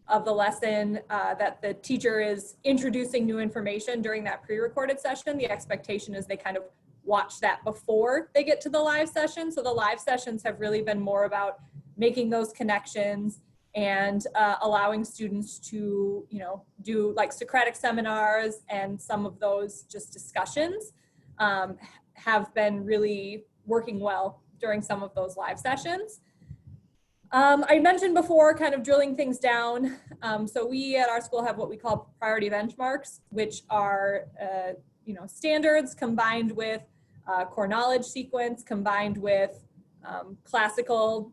of the lesson that the teacher is introducing new information during that pre-recorded session, the expectation is they kind of watch that before they get to the live session. So the live sessions have really been more about making those connections and allowing students to, do like Socratic seminars, and some of those just discussions have been really working well during some of those live sessions. I mentioned before kind of drilling things down. So we at our school have what we call priority benchmarks, which are, standards combined with core knowledge sequence, combined with classical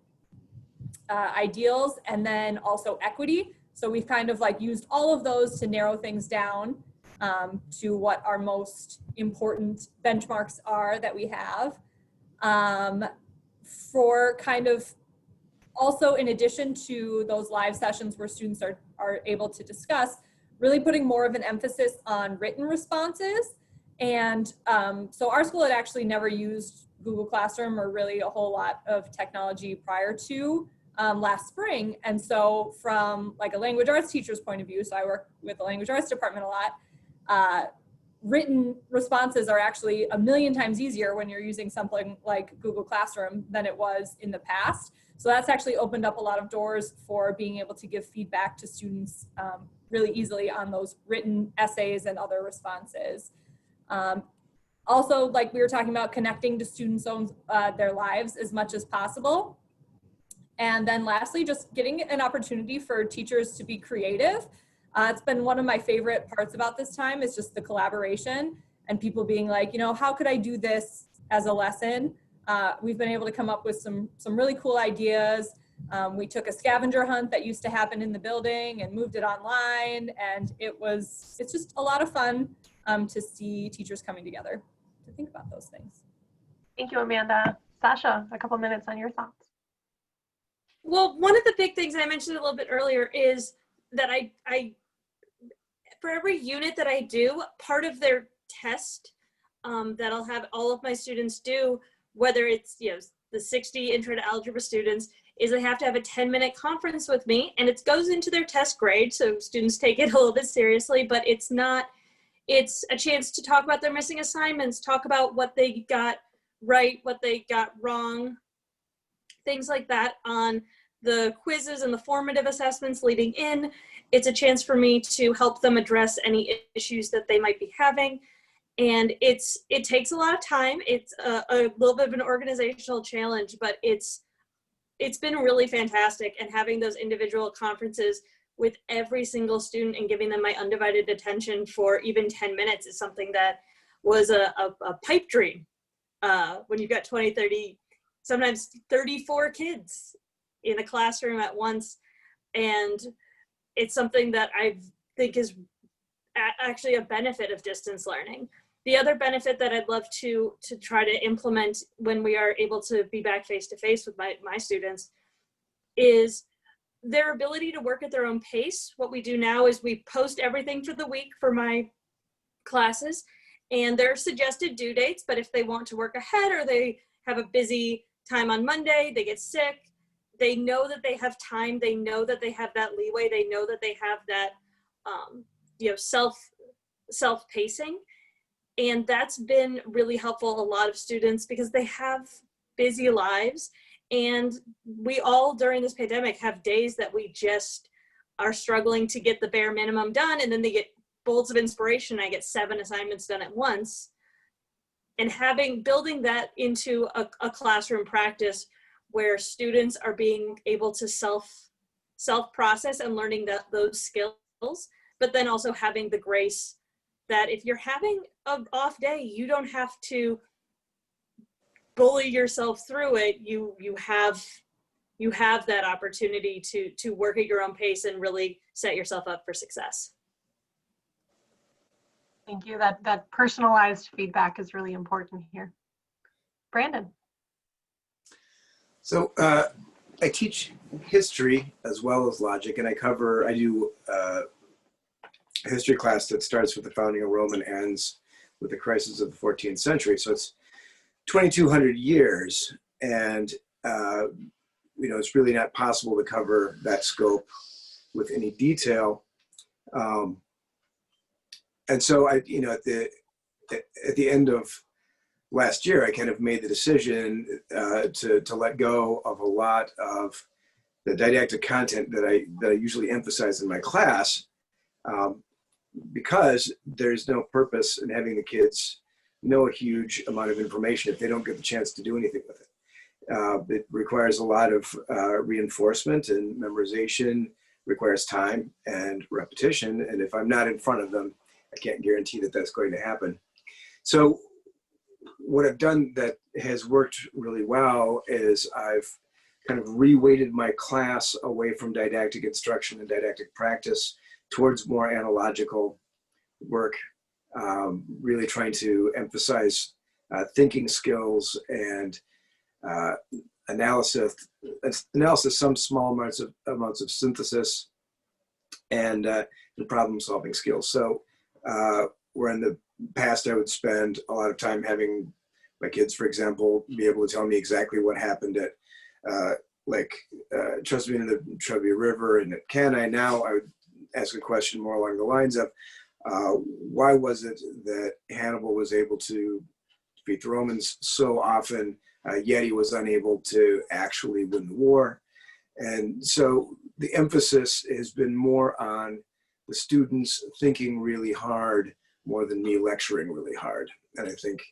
ideals, and then also equity. So we've kind of like used all of those to narrow things down to what our most important benchmarks are that we have. For kind of also, in addition to those live sessions where students are able to discuss, really putting more of an emphasis on written responses. And so our school had actually never used Google Classroom or really a whole lot of technology prior to last spring. And so from like a language arts teacher's point of view, so I work with the language arts department a lot, written responses are actually a million times easier when you're using something like Google Classroom than it was in the past. So that's actually opened up a lot of doors for being able to give feedback to students really easily on those written essays and other responses. Also, like we were talking about, connecting to students' own their lives as much as possible. And then lastly, just getting an opportunity for teachers to be creative. It's been one of my favorite parts about this time is just the collaboration and people being like, how could I do this as a lesson? We've been able to come up with some really cool ideas. We took a scavenger hunt that used to happen in the building and moved it online. And it's just a lot of fun to see teachers coming together to think about those things. Thank you, Amanda. Sasha, a couple minutes on your thoughts. Well, one of the big things, and I mentioned a little bit earlier, is that I for every unit that I do, part of their test that I'll have all of my students do, whether it's the 60 intro to algebra students, is they have to have a 10-minute conference with me, and it goes into their test grade, so students take it a little bit seriously, but it's a chance to talk about their missing assignments, talk about what they got right, what they got wrong, things like that on the quizzes and the formative assessments leading in. It's a chance for me to help them address any issues that they might be having. And it takes a lot of time. It's a little bit of an organizational challenge, but it's been really fantastic. And having those individual conferences with every single student and giving them my undivided attention for even 10 minutes is something that was a pipe dream when you've got 20, 30, sometimes 34 kids in a classroom at once. And it's something that I think is actually a benefit of distance learning. The other benefit that I'd love to try to implement when we are able to be back face to face with my students is their ability to work at their own pace. What we do now is we post everything for the week for my classes, and there are suggested due dates, but if they want to work ahead or they have a busy time on Monday, they get sick, they know that they have time, they know that they have that leeway, they know that they have that self-pacing. And that's been really helpful. A lot of students, because they have busy lives, and we all during this pandemic have days that we just are struggling to get the bare minimum done, and then they get bolts of inspiration. I get 7 assignments done at once. And building that into a classroom practice where students are being able to self-process and learning those skills, but then also having the grace that if you're having an off day, you don't have to bully yourself through it. You have that opportunity to work at your own pace and really set yourself up for success. Thank you. That personalized feedback is really important here. Brandon. So I teach history as well as logic, and I do a history class that starts with the founding of Rome and ends with the crisis of the 14th century. So it's 2,200 years, and it's really not possible to cover that scope with any detail. And so at the end of last year, I kind of made the decision to let go of a lot of the didactic content that I usually emphasize in my class, because there's no purpose in having the kids know a huge amount of information if they don't get the chance to do anything with it. It requires a lot of reinforcement and memorization, requires time and repetition, and if I'm not in front of them, I can't guarantee that that's going to happen. So what I've done that has worked really well is I've kind of reweighted my class away from didactic instruction and didactic practice towards more analogical work, really trying to emphasize thinking skills and analysis, some small amounts of synthesis, and the problem-solving skills. So where in the past I would spend a lot of time having my kids, for example, be able to tell me exactly what happened at Chesapeake and the Trebia River and at Kenai. Now I would ask a question more along the lines of, why was it that Hannibal was able to defeat the Romans so often, yet he was unable to actually win the war? And so the emphasis has been more on the students thinking really hard more than me lecturing really hard. And I think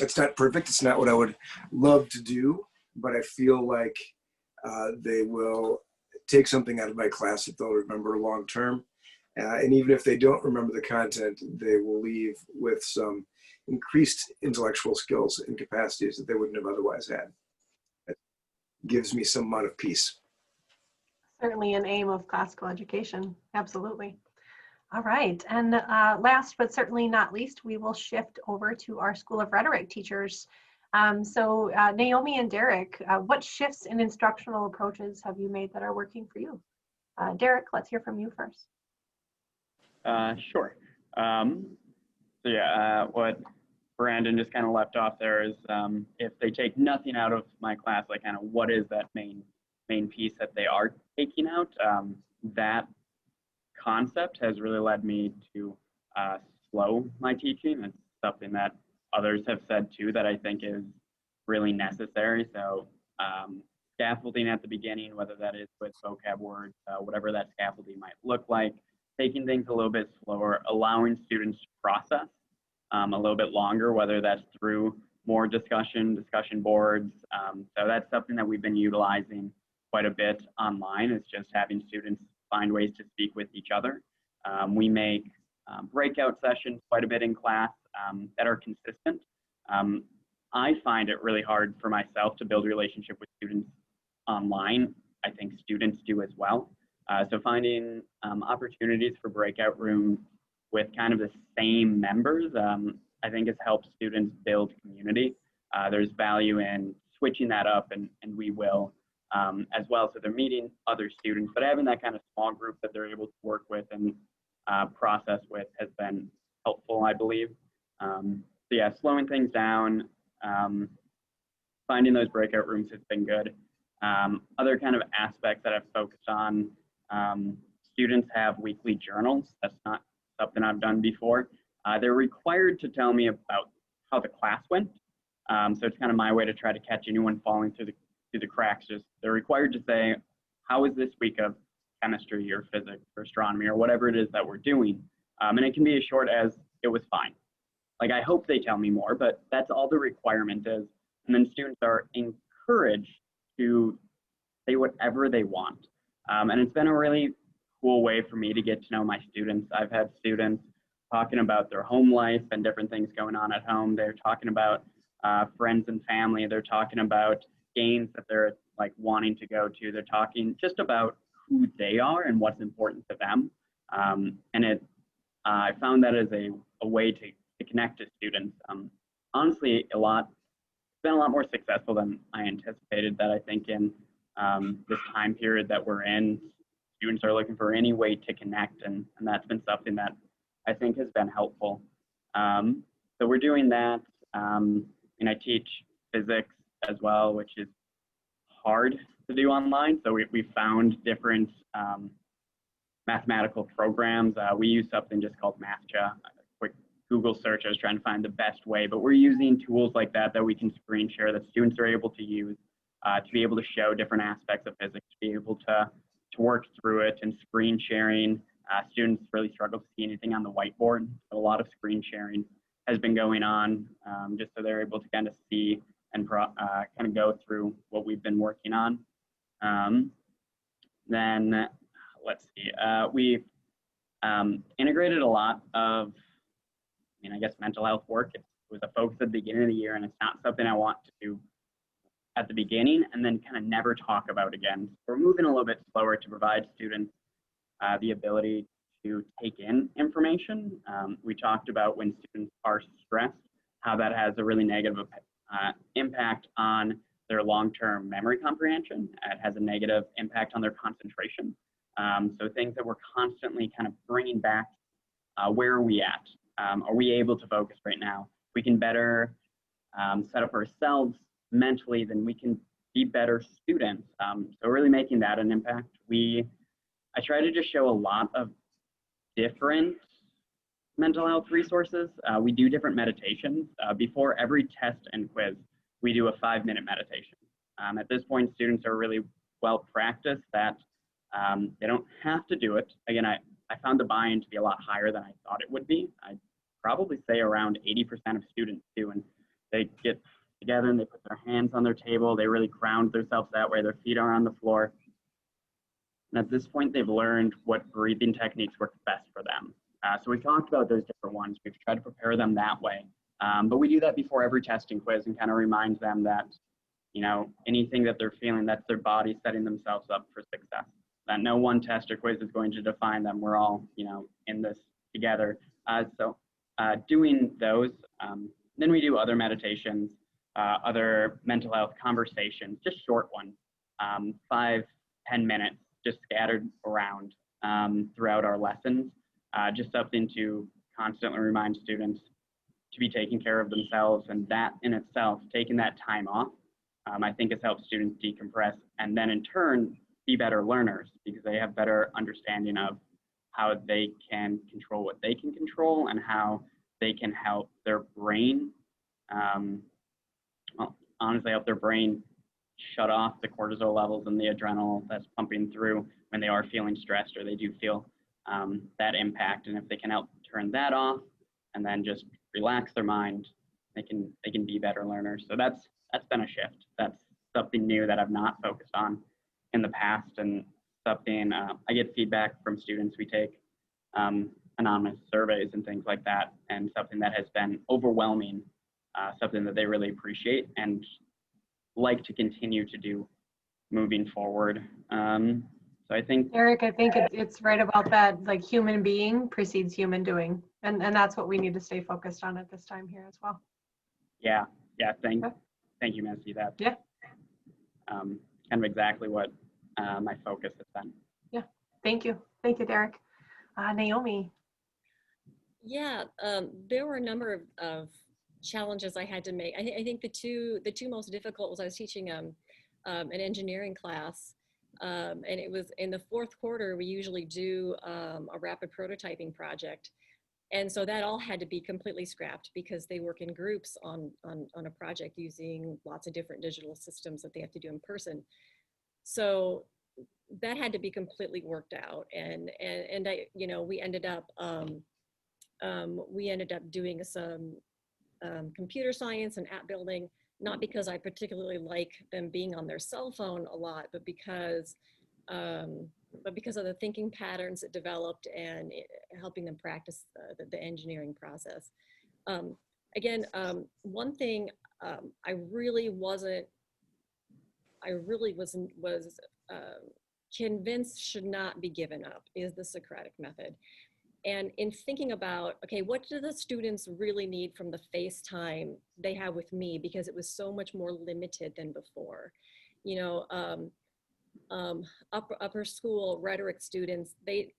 it's not perfect. It's not what I would love to do, but I feel like they will take something out of my class that they'll remember long term. And even if they don't remember the content, they will leave with some increased intellectual skills and capacities that they wouldn't have otherwise had. It gives me some amount of peace. Certainly an aim of classical education. Absolutely. All right. And last but certainly not least, we will shift over to our School of Rhetoric teachers. So Naomi and Derek, what shifts in instructional approaches have you made that are working for you? Derek, let's hear from you first. Sure. So yeah, what Brandon just kind of left off there is if they take nothing out of my class, like kind of what is that main piece that they are taking out, that concept has really led me to slow my teaching. It's something that others have said too that I think is really necessary. So scaffolding at the beginning, whether that is with vocab words, whatever that scaffolding might look like, taking things a little bit slower, allowing students to process a little bit longer, whether that's through more discussion boards. So that's something that we've been utilizing quite a bit online, is just having students find ways to speak with each other. We make breakout sessions quite a bit in class that are consistent. I find it really hard for myself to build a relationship with students online. I think students do as well. So finding opportunities for breakout rooms with kind of the same members, I think has helped students build community. There's value in switching that up, and we will as well. So they're meeting other students, but having that kind of small group that they're able to work with and process with has been helpful, I believe. So yeah, slowing things down, finding those breakout rooms has been good. Other kind of aspects that I've focused on, students have weekly journals. That's not something I've done before. They're required to tell me about how the class went. So it's kind of my way to try to catch anyone falling through the cracks. Just they're required to say, how was this week of chemistry or physics or astronomy or whatever it is that we're doing? And it can be as short as, it was fine. Like, I hope they tell me more, but that's all the requirement is. And then students are encouraged to say whatever they want. And it's been a really cool way for me to get to know my students. I've had students talking about their home life and different things going on at home. They're talking about friends and family. They're talking about games that they're like wanting to go to. They're talking just about who they are and what's important to them. And I found that as a way to connect to students. Honestly, it's been a lot more successful than I anticipated. That I think in this time period that we're in, students are looking for any way to connect, and that's been something that I think has been helpful. So we're doing that, and I teach physics as well, which is hard to do online. So we found different mathematical programs. We use something just called MathCha. A quick Google search, I was trying to find the best way, but we're using tools like that we can screen share, that students are able to use to be able to show different aspects of physics, to be able to work through it. And screen sharing, students really struggle to see anything on the whiteboard. So a lot of screen sharing has been going on, just so they're able to kind of see and kind of go through what we've been working on. Then let's see, we've integrated a lot of, I guess, mental health work. It was a focus at the beginning of the year, and it's not something I want to do at the beginning and then kind of never talk about again. So we're moving a little bit slower to provide students the ability to take in information. We talked about when students are stressed, how that has a really negative impact on their long-term memory comprehension. It has a negative impact on their concentration. So things that we're constantly kind of bringing back, where are we at? Are we able to focus right now? We can better set up ourselves mentally, then we can be better students. So really making that an impact. I try to just show a lot of different mental health resources. We do different meditations. Before every test and quiz, we do a 5-minute meditation. At this point, students are really well practiced that they don't have to do it. Again, I found the buy-in to be a lot higher than I thought it would be. I'd probably say around 80% of students do, and they get together and they put their hands on their table. They really ground themselves that way. Their feet are on the floor. And at this point, they've learned what breathing techniques work best for them. So we talked about those different ones. We've tried to prepare them that way. But we do that before every test and quiz and kind of remind them that, anything that they're feeling, that's their body setting themselves up for success. That no one test or quiz is going to define them. We're all, in this together. So doing those, then we do other meditations, other mental health conversations, just short ones, 5-10 minutes, just scattered around throughout our lessons. Just something to constantly remind students to be taking care of themselves, and that in itself, taking that time off, I think has helped students decompress and then in turn be better learners, because they have better understanding of how they can control what they can control and how they can help their brain, honestly help their brain shut off the cortisol levels and the adrenaline that's pumping through when they are feeling stressed or they do feel that impact. And if they can help turn that off and then just relax their mind, they can be better learners. So that's been a shift. That's something new that I've not focused on in the past, and something I get feedback from students. We take anonymous surveys and things like that, and something that has been overwhelming, something that they really appreciate and like to continue to do moving forward. So I think, Eric, I think it's right about that, like human being precedes human doing. And that's what we need to stay focused on at this time here as well. yeah, thank Okay. you, Nancy. That Yeah. kind of exactly what my focus has been. Thank you. Thank you, Derek. Naomi. Yeah, there were a number of challenges I had to make. I think the two most difficult was I was teaching an engineering class, and it was in the fourth quarter. We usually do a rapid prototyping project, and so that all had to be completely scrapped because they work in groups on a project using lots of different digital systems that they have to do in person. So that had to be completely worked out, and I, you know, we ended up doing some computer science and app building, not because I particularly like them being on their cell phone a lot, but because of the thinking patterns that developed and helping them practice the engineering process. Again, one thing I really was convinced should not be given up is the Socratic method. And in thinking about, okay, what do the students really need from the face time they have with me, because it was so much more limited than before. You know, upper school rhetoric students, they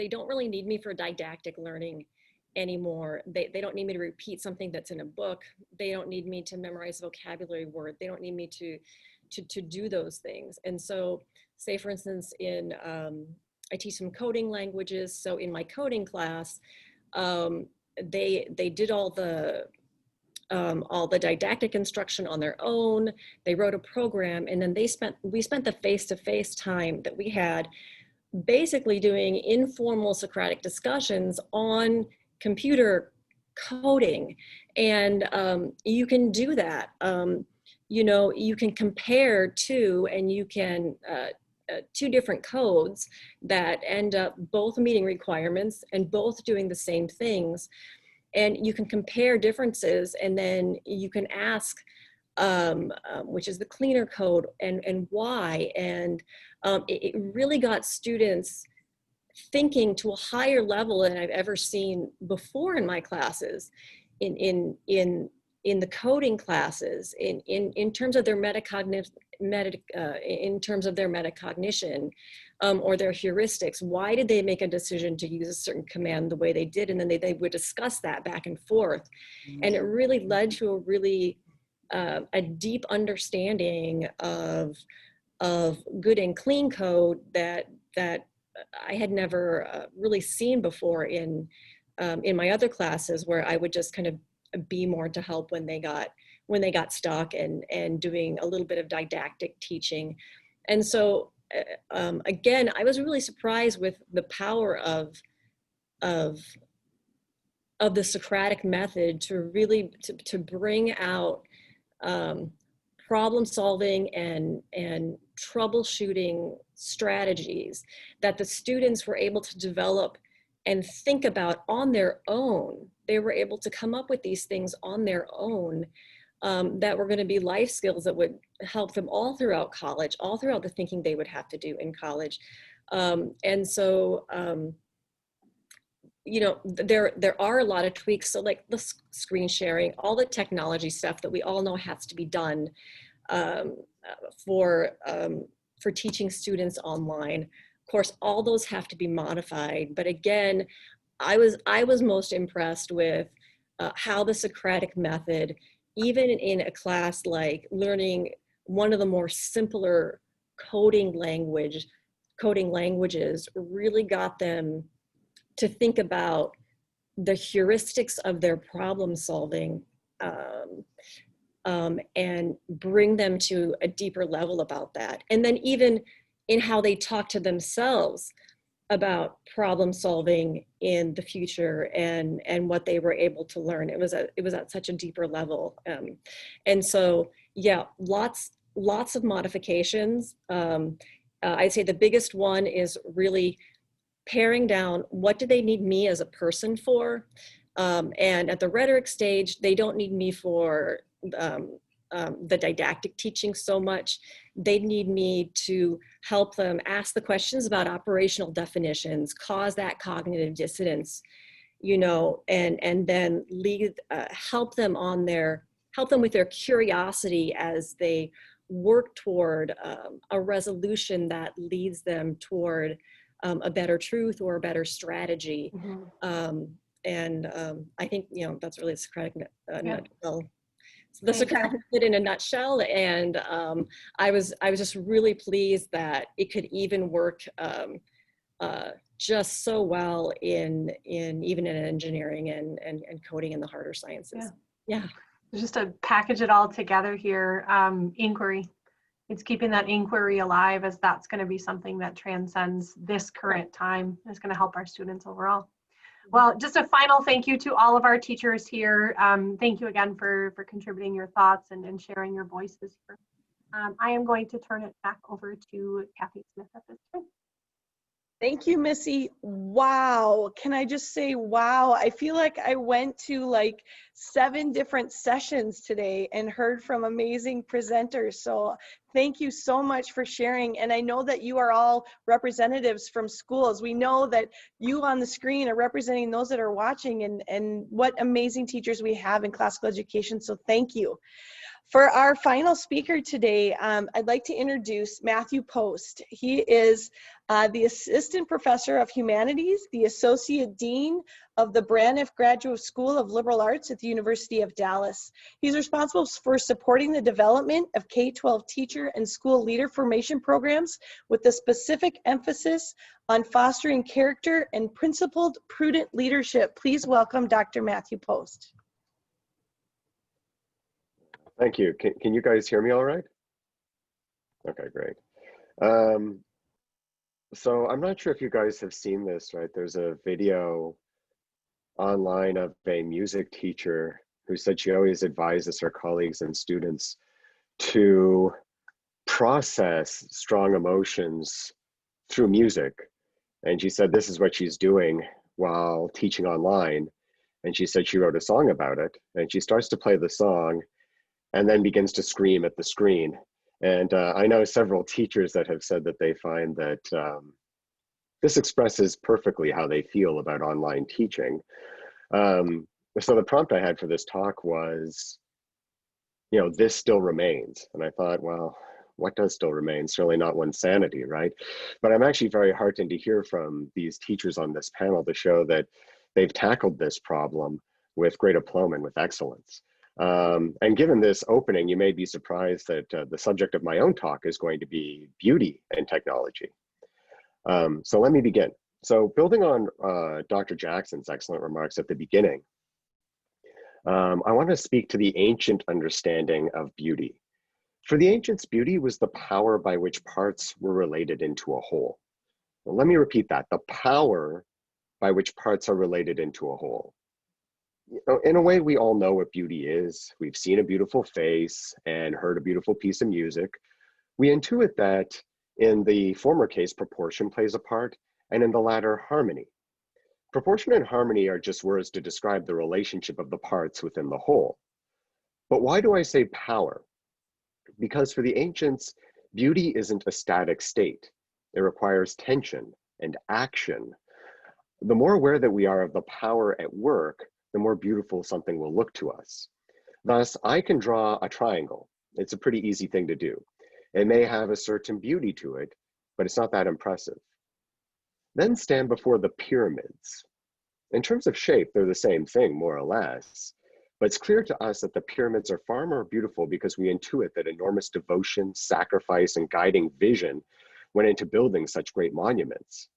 don't really need me for didactic learning anymore. They don't need me to repeat something that's in a book. They don't need me to memorize vocabulary word. They don't need me to do those things. And so, say for instance, I teach some coding languages. So in my coding class, they did all the didactic instruction on their own. They wrote a program, and then we spent the face-to-face time that we had basically doing informal Socratic discussions on computer coding. And you can do that. You know, you can compare two, and you can two different codes that end up both meeting requirements and both doing the same things. And you can compare differences, and then you can ask, which is the cleaner code, and why. And it really got students thinking to a higher level than I've ever seen before in my classes, in the coding classes, in terms of their metacognition, or their heuristics. Why did they make a decision to use a certain command the way they did? And then they would discuss that back and forth. And it really led to a really a deep understanding of good and clean code that I had never really seen before in my other classes, where I would just kind of be more to help when they got stuck and doing a little bit of didactic teaching. And so again, I was really surprised with the power of the Socratic method to really to bring out problem solving and troubleshooting strategies that the students were able to develop and think about on their own. They were able to come up with these things on their own, that were going to be life skills that would help them all throughout college, all throughout the thinking they would have to do in college. And so, you know, there are a lot of tweaks. So like the screen sharing, all the technology stuff that we all know has to be done for teaching students online. Of course, all those have to be modified. But again, I was most impressed with how the Socratic method, even in a class like learning one of the more simpler coding languages, really got them to think about the heuristics of their problem solving, and bring them to a deeper level about that. And then even in how they talk to themselves about problem solving in the future and what they were able to learn. It was at such a deeper level. And so, yeah, lots of modifications. I'd say the biggest one is really paring down what do they need me as a person for. And at the rhetoric stage, they don't need me for the didactic teaching so much. They need me to help them ask the questions about operational definitions, cause that cognitive dissonance, you know, and then help them with their curiosity as they work toward a resolution that leads them toward a better truth or a better strategy. I think, you know, that's really the Socratic nutshell. The Socratic method in a nutshell. And I was just really pleased that it could even work just so well in even in engineering and coding and the harder sciences. Yeah. Just to package it all together here, inquiry. It's keeping that inquiry alive, as that's going to be something that transcends this current time. It's going to help our students overall. Well, just a final thank you to all of our teachers here. Thank you again for contributing your thoughts and sharing your voices here. I am going to turn it back over to Kathy Smith at this time. Thank you, Missy. Wow. Can I just say, wow. I feel like I went to like 7 different sessions today and heard from amazing presenters. So thank you so much for sharing. And I know that you are all representatives from schools. We know that you on the screen are representing those that are watching, and what amazing teachers we have in classical education. So thank you. For our final speaker today, I'd like to introduce Matthew Post. He is the Assistant Professor of Humanities, the Associate Dean of the Braniff Graduate School of Liberal Arts at the University of Dallas. He's responsible for supporting the development of K-12 teacher and school leader formation programs with a specific emphasis on fostering character and principled, prudent leadership. Please welcome Dr. Matthew Post. Thank you. Can you guys hear me all right? Okay, great. So I'm not sure if you guys have seen this, right? There's a video online of a music teacher who said she always advises her colleagues and students to process strong emotions through music. And she said this is what she's doing while teaching online. And she said she wrote a song about it. And she starts to play the song and then begins to scream at the screen. And I know several teachers that have said that they find that this expresses perfectly how they feel about online teaching. So the prompt I had for this talk was, you know, this still remains. And I thought, well, what does still remain? Certainly not one's sanity, right? But I'm actually very heartened to hear from these teachers on this panel to show that they've tackled this problem with great aplomb and with excellence. And given this opening, you may be surprised that the subject of my own talk is going to be beauty and technology. So let me begin. So building on Dr. Jackson's excellent remarks at the beginning, I want to speak to the ancient understanding of beauty. For the ancients, beauty was the power by which parts were related into a whole. Well, let me repeat that, the power by which parts are related into a whole. In a way, we all know what beauty is. We've seen a beautiful face and heard a beautiful piece of music. We intuit that in the former case, proportion plays a part, and in the latter, harmony. Proportion and harmony are just words to describe the relationship of the parts within the whole. But why do I say power? Because for the ancients, beauty isn't a static state. It requires tension and action. The more aware that we are of the power at work, the more beautiful something will look to us. Thus, I can draw a triangle. It's a pretty easy thing to do. It may have a certain beauty to it, but it's not that impressive. Then stand before the pyramids. In terms of shape, they're the same thing, more or less. But it's clear to us that the pyramids are far more beautiful because we intuit that enormous devotion, sacrifice, and guiding vision went into building such great monuments.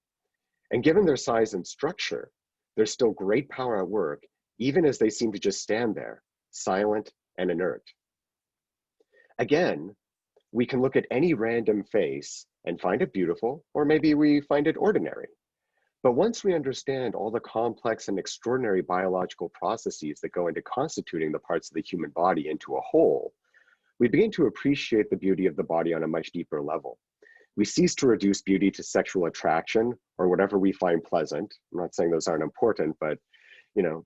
And given their size and structure, there's still great power at work, even as they seem to just stand there, silent and inert. Again, we can look at any random face and find it beautiful, or maybe we find it ordinary. But once we understand all the complex and extraordinary biological processes that go into constituting the parts of the human body into a whole, we begin to appreciate the beauty of the body on a much deeper level. We cease to reduce beauty to sexual attraction or whatever we find pleasant. I'm not saying those aren't important, but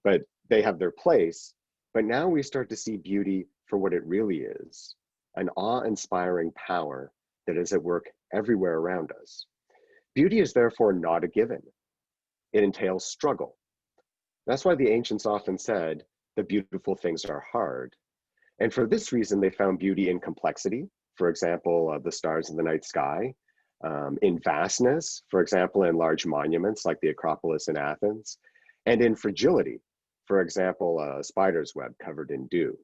but they have their place. But now we start to see beauty for what it really is, an awe-inspiring power that is at work everywhere around us. Beauty is therefore not a given. It entails struggle. That's why the ancients often said, the beautiful things are hard. And for this reason, they found beauty in complexity, for example, the stars in the night sky, in vastness, for example, in large monuments like the Acropolis in Athens, and in fragility, for example, a spider's web covered in dew.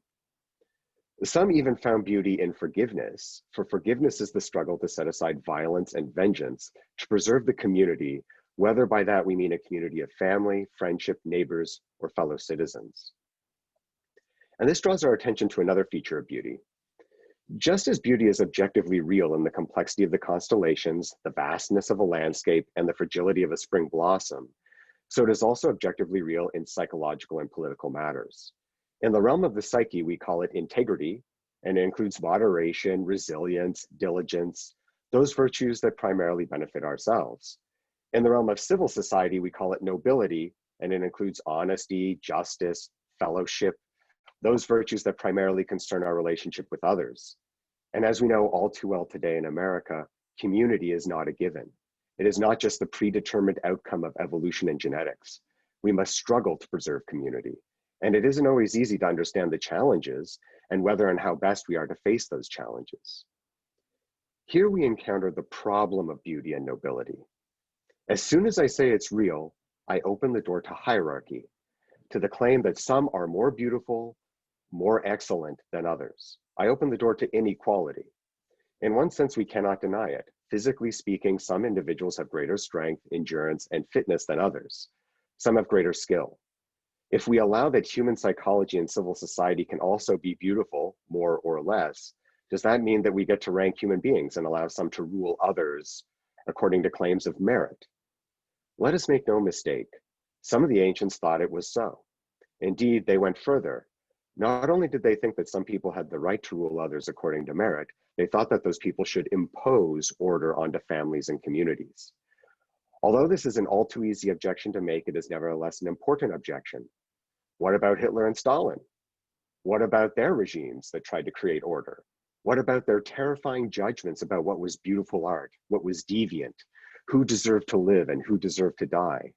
Some even found beauty in forgiveness, for forgiveness is the struggle to set aside violence and vengeance to preserve the community, whether by that we mean a community of family, friendship, neighbors, or fellow citizens. And this draws our attention to another feature of beauty. Just as beauty is objectively real in the complexity of the constellations, the vastness of a landscape, and the fragility of a spring blossom, so it is also objectively real in psychological and political matters. In the realm of the psyche, we call it integrity, and it includes moderation, resilience, diligence, those virtues that primarily benefit ourselves. In the realm of civil society, we call it nobility, and it includes honesty, justice, fellowship, those virtues that primarily concern our relationship with others. And as we know all too well today in America, community is not a given. It is not just the predetermined outcome of evolution and genetics. We must struggle to preserve community. And it isn't always easy to understand the challenges and whether and how best we are to face those challenges. Here we encounter the problem of beauty and nobility. As soon as I say it's real, I open the door to hierarchy, to the claim that some are more beautiful, more excellent than others. I open the door to inequality. In one sense, we cannot deny it. Physically speaking, some individuals have greater strength, endurance, and fitness than others. Some have greater skill. If we allow that human psychology and civil society can also be beautiful, more or less, does that mean that we get to rank human beings and allow some to rule others according to claims of merit? Let us make no mistake. Some of the ancients thought it was so. Indeed, they went further. Not only did they think that some people had the right to rule others according to merit, they thought that those people should impose order onto families and communities. Although this is an all too easy objection to make, it is nevertheless an important objection. What about Hitler and Stalin? What about their regimes that tried to create order? What about their terrifying judgments about what was beautiful art, what was deviant, who deserved to live and who deserved to die?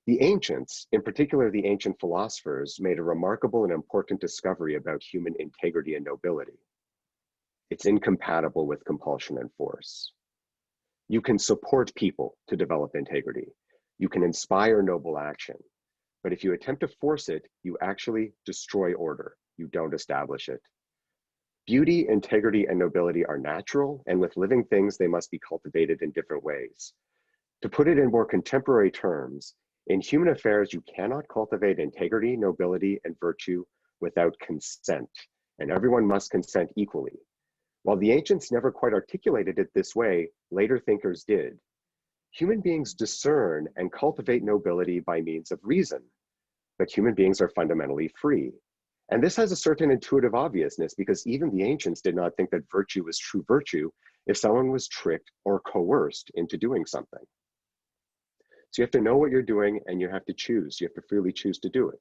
The ancients, in particular the ancient philosophers, made a remarkable and important discovery about human integrity and nobility. It's incompatible with compulsion and force. You can support people to develop integrity. You can inspire noble action. But if you attempt to force it, you actually destroy order. You don't establish it. Beauty, integrity, and nobility are natural, and with living things, they must be cultivated in different ways. To put it in more contemporary terms, in human affairs, you cannot cultivate integrity, nobility, and virtue without consent, and everyone must consent equally. While the ancients never quite articulated it this way, later thinkers did. Human beings discern and cultivate nobility by means of reason, but human beings are fundamentally free. And this has a certain intuitive obviousness because even the ancients did not think that virtue was true virtue if someone was tricked or coerced into doing something. So you have to know what you're doing and you have to choose. You have to freely choose to do it.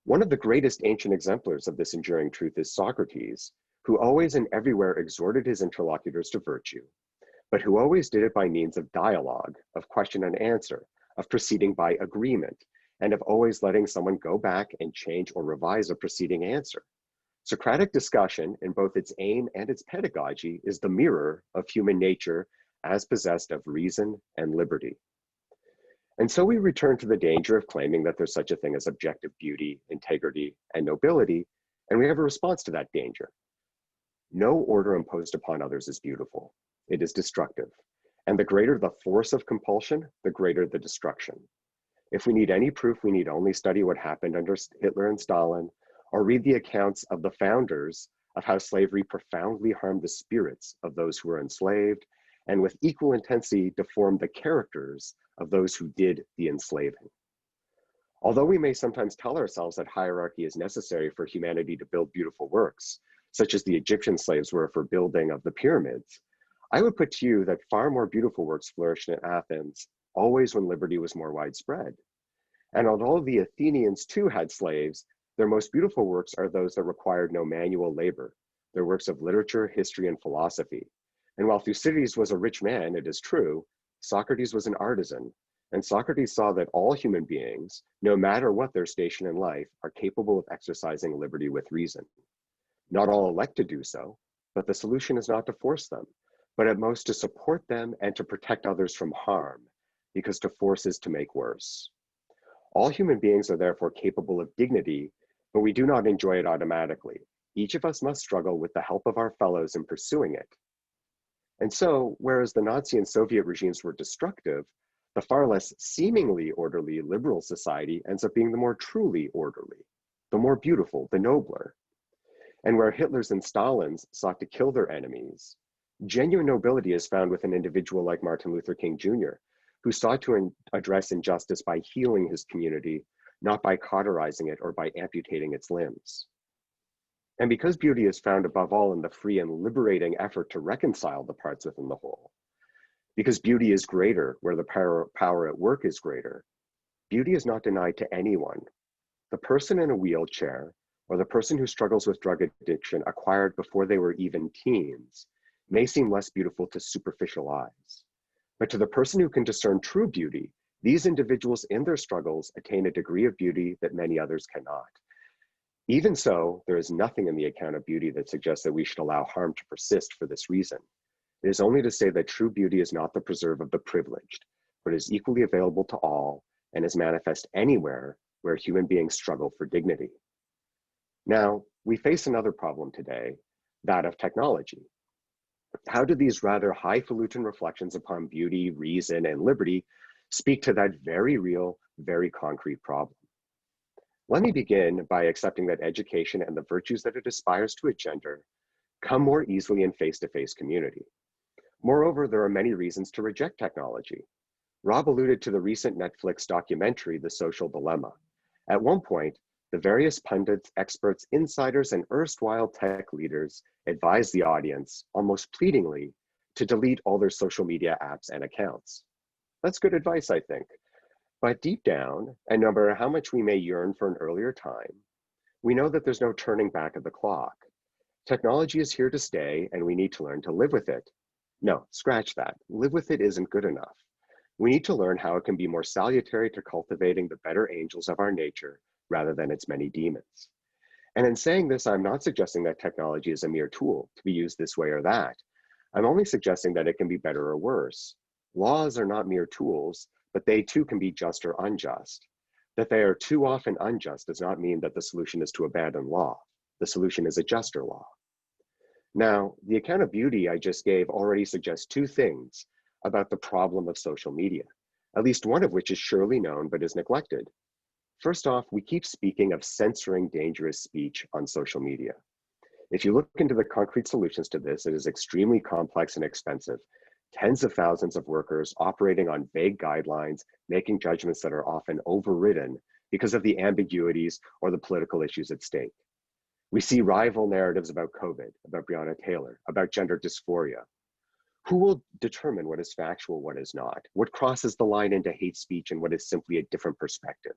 One of the greatest ancient exemplars of this enduring truth is Socrates, who always and everywhere exhorted his interlocutors to virtue, but who always did it by means of dialogue, of question and answer, of proceeding by agreement, and of always letting someone go back and change or revise a preceding answer. Socratic discussion, in both its aim and its pedagogy, is the mirror of human nature as possessed of reason and liberty. And so we return to the danger of claiming that there's such a thing as objective beauty, integrity, and nobility, and we have a response to that danger. No order imposed upon others is beautiful. It is destructive. And the greater the force of compulsion, the greater the destruction. If we need any proof, we need only study what happened under Hitler and Stalin, or read the accounts of the founders of how slavery profoundly harmed the spirits of those who were enslaved, and with equal intensity deformed the characters of those who did the enslaving. Although we may sometimes tell ourselves that hierarchy is necessary for humanity to build beautiful works, such as the Egyptian slaves were for building of the pyramids, I would put to you that far more beautiful works flourished in Athens, always when liberty was more widespread. And although the Athenians too had slaves, Their most beautiful works are those that required no manual labor. Their works of literature, history, and philosophy. And while Thucydides was a rich man, it is true, Socrates was an artisan. And Socrates saw that all human beings, no matter what their station in life, are capable of exercising liberty with reason. Not all elect to do so, but the solution is not to force them, but at most to support them and to protect others from harm, because to force is to make worse. All human beings are therefore capable of dignity, but we do not enjoy it automatically. Each of us must struggle with the help of our fellows in pursuing it. And so, whereas the Nazi and Soviet regimes were destructive, the far less seemingly orderly liberal society ends up being the more truly orderly, the more beautiful, the nobler. And where Hitler's and Stalin's sought to kill their enemies, genuine nobility is found with an individual like Martin Luther King Jr., who sought to address injustice by healing his community, not by cauterizing it or by amputating its limbs. And because beauty is found above all in the free and liberating effort to reconcile the parts within the whole, because beauty is greater where the power at work is greater, beauty is not denied to anyone. The person in a wheelchair or the person who struggles with drug addiction acquired before they were even teens may seem less beautiful to superficial eyes. But to the person who can discern true beauty, these individuals in their struggles attain a degree of beauty that many others cannot. Even so, there is nothing in the account of beauty that suggests that we should allow harm to persist for this reason. It is only to say that true beauty is not the preserve of the privileged, but is equally available to all and is manifest anywhere where human beings struggle for dignity. Now, we face another problem today, that of technology. How do these rather highfalutin reflections upon beauty, reason, and liberty speak to that very real, very concrete problem? Let me begin by accepting that education and the virtues that it aspires to engender come more easily in face-to-face community. Moreover, there are many reasons to reject technology. Rob alluded to the recent Netflix documentary, The Social Dilemma. At one point, the various pundits, experts, insiders, and erstwhile tech leaders advised the audience, almost pleadingly, to delete all their social media apps and accounts. That's good advice, I think. But deep down, and no matter how much we may yearn for an earlier time, we know that there's no turning back of the clock. Technology is here to stay, and we need to learn to live with it. No, scratch that. Live with it isn't good enough. We need to learn how it can be more salutary to cultivating the better angels of our nature rather than its many demons. And in saying this, I'm not suggesting that technology is a mere tool to be used this way or that. I'm only suggesting that it can be better or worse. Laws are not mere tools, but they too can be just or unjust. That they are too often unjust does not mean that the solution is to abandon law. The solution is a juster law. Now, the account of beauty I just gave already suggests two things about the problem of social media, at least one of which is surely known but is neglected. First off, we keep speaking of censoring dangerous speech on social media. If you look into the concrete solutions to this, it is extremely complex and expensive. Tens of thousands of workers operating on vague guidelines, making judgments that are often overridden because of the ambiguities or the political issues at stake. We see rival narratives about COVID, about Breonna Taylor, about gender dysphoria. Who will determine what is factual, what is not? What crosses the line into hate speech and what is simply a different perspective?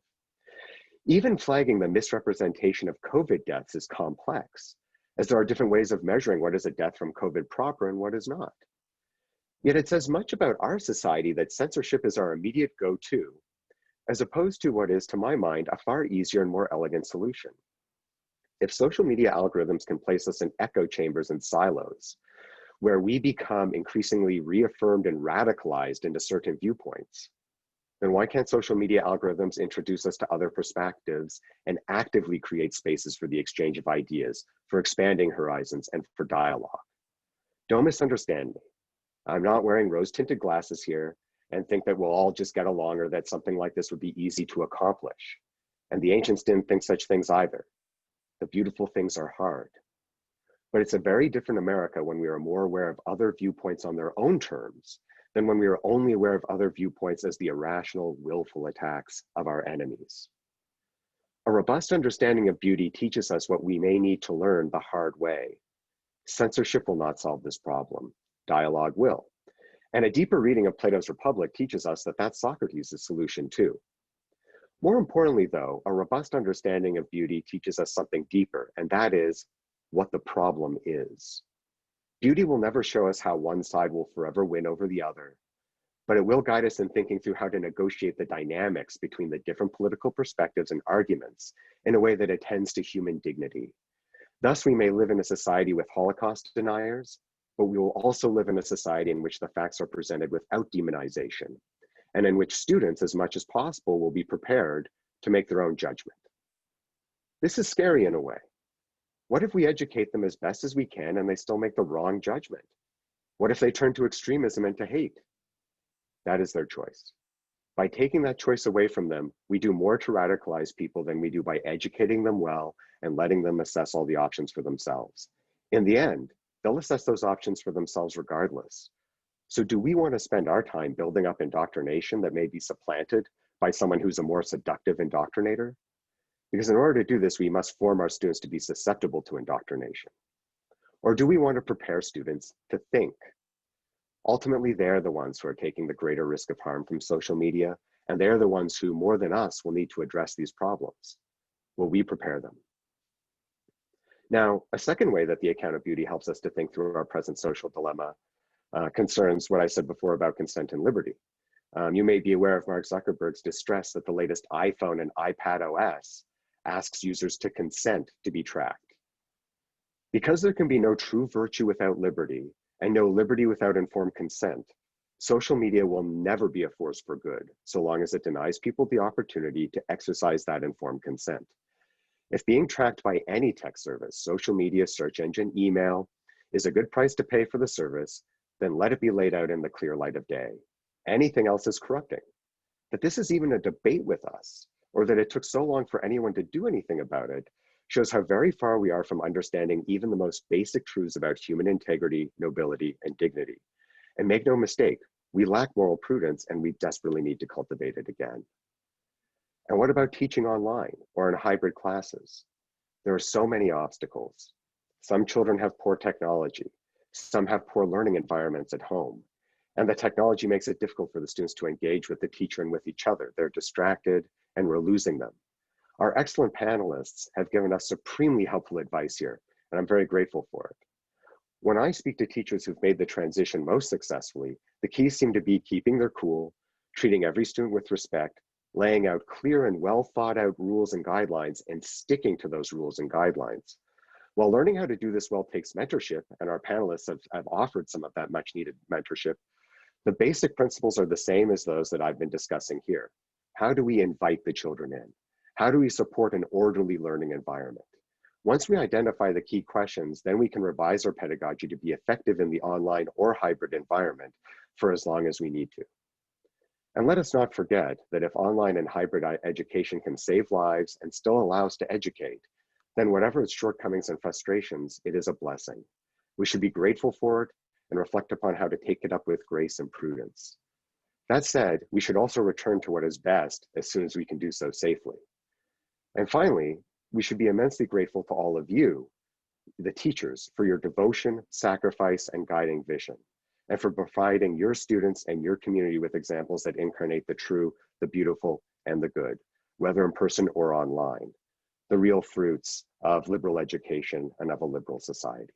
Even flagging the misrepresentation of COVID deaths is complex, as there are different ways of measuring what is a death from COVID proper and what is not. Yet it says much about our society that censorship is our immediate go-to, as opposed to what is, to my mind, a far easier and more elegant solution. If social media algorithms can place us in echo chambers and silos, where we become increasingly reaffirmed and radicalized into certain viewpoints, then why can't social media algorithms introduce us to other perspectives and actively create spaces for the exchange of ideas, for expanding horizons, and for dialogue? Don't misunderstand me. I'm not wearing rose-tinted glasses here and think that we'll all just get along or that something like this would be easy to accomplish. And the ancients didn't think such things either. The beautiful things are hard. But it's a very different America when we are more aware of other viewpoints on their own terms than when we are only aware of other viewpoints as the irrational, willful attacks of our enemies. A robust understanding of beauty teaches us what we may need to learn the hard way. Censorship will not solve this problem. Dialogue will. And a deeper reading of Plato's Republic teaches us that that's Socrates' solution too. More importantly, though, a robust understanding of beauty teaches us something deeper, and that is what the problem is. Beauty will never show us how one side will forever win over the other, but it will guide us in thinking through how to negotiate the dynamics between the different political perspectives and arguments in a way that attends to human dignity. Thus, we may live in a society with Holocaust deniers, but we will also live in a society in which the facts are presented without demonization, and in which students, as much as possible, will be prepared to make their own judgment. This is scary in a way. What if we educate them as best as we can and they still make the wrong judgment? What if they turn to extremism and to hate? That is their choice. By taking that choice away from them, we do more to radicalize people than we do by educating them well and letting them assess all the options for themselves. In the end, they'll assess those options for themselves regardless. So do we want to spend our time building up indoctrination that may be supplanted by someone who's a more seductive indoctrinator? Because in order to do this, we must form our students to be susceptible to indoctrination. Or do we want to prepare students to think? Ultimately, they're the ones who are taking the greater risk of harm from social media, and they're the ones who, more than us, will need to address these problems. Will we prepare them? Now, a second way that the account of beauty helps us to think through our present social dilemma concerns what I said before about consent and liberty. You may be aware of Mark Zuckerberg's distress that the latest iPhone and iPad OS asks users to consent to be tracked. Because there can be no true virtue without liberty, and no liberty without informed consent, social media will never be a force for good, so long as it denies people the opportunity to exercise that informed consent. If being tracked by any tech service, social media, search engine, email, is a good price to pay for the service, then let it be laid out in the clear light of day. Anything else is corrupting. That this is even a debate with us, or that it took so long for anyone to do anything about it, shows how very far we are from understanding even the most basic truths about human integrity, nobility, and dignity. And make no mistake, we lack moral prudence and we desperately need to cultivate it again. And what about teaching online or in hybrid classes? There are so many obstacles. Some children have poor technology. Some have poor learning environments at home. And the technology makes it difficult for the students to engage with the teacher and with each other. They're distracted and we're losing them. Our excellent panelists have given us supremely helpful advice here, and I'm very grateful for it. When I speak to teachers who've made the transition most successfully, the keys seem to be keeping their cool, treating every student with respect, laying out clear and well thought out rules and guidelines, and sticking to those rules and guidelines. While learning how to do this well takes mentorship, and our panelists have offered some of that much needed mentorship, the basic principles are the same as those that I've been discussing here. How do we invite the children in? How do we support an orderly learning environment? Once we identify the key questions, then we can revise our pedagogy to be effective in the online or hybrid environment for as long as we need to. And let us not forget that if online and hybrid education can save lives and still allow us to educate, then whatever its shortcomings and frustrations, it is a blessing. We should be grateful for it and reflect upon how to take it up with grace and prudence. That said, we should also return to what is best as soon as we can do so safely. And finally, we should be immensely grateful to all of you, the teachers, for your devotion, sacrifice, and guiding vision, and for providing your students and your community with examples that incarnate the true, the beautiful, and the good, whether in person or online, the real fruits of liberal education and of a liberal society.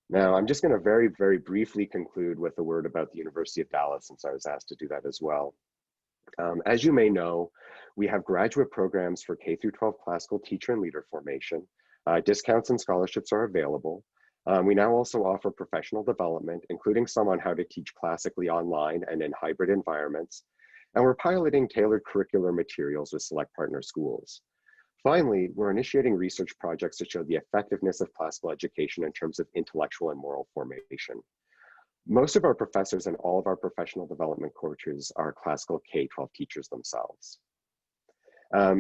Now, I'm just going to very, very briefly conclude with a word about the University of Dallas, since I was asked to do that as well. As you may know, we have graduate programs for K-12 classical teacher and leader formation. Discounts and scholarships are available. We now also offer professional development, including some on how to teach classically online and in hybrid environments. And we're piloting tailored curricular materials with select partner schools. Finally, we're initiating research projects to show the effectiveness of classical education in terms of intellectual and moral formation. Most of our professors and all of our professional development coaches are classical K-12 teachers themselves.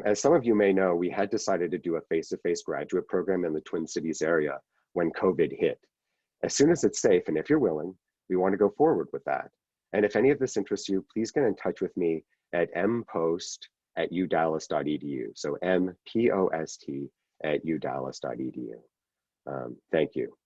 As some of you may know, we had decided to do a face-to-face graduate program in the Twin Cities area when COVID hit. As soon as it's safe, and if you're willing, we want to go forward with that. And if any of this interests you, please get in touch with me at mpost@udallas.edu. So mpost@udallas.edu. Thank you.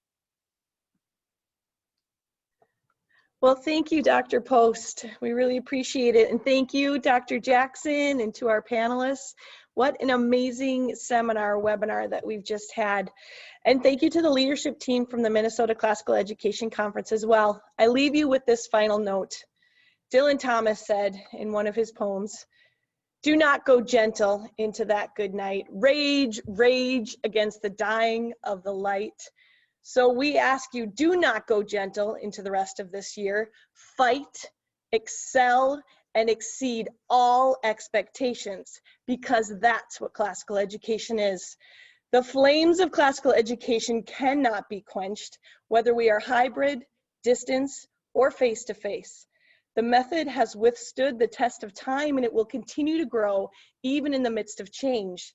Well, thank you, Dr. Post. We really appreciate it. And thank you, Dr. Jackson, and to our panelists. What an amazing seminar webinar that we've just had. And thank you to the leadership team from the Minnesota Classical Education Conference as well. I leave you with this final note. Dylan Thomas said in one of his poems, "Do not go gentle into that good night. Rage, rage against the dying of the light." So we ask you, do not go gentle into the rest of this year. Fight, excel, and exceed all expectations, because that's what classical education is. The flames of classical education cannot be quenched, whether we are hybrid, distance, or face-to-face. The method has withstood the test of time, and it will continue to grow even in the midst of change.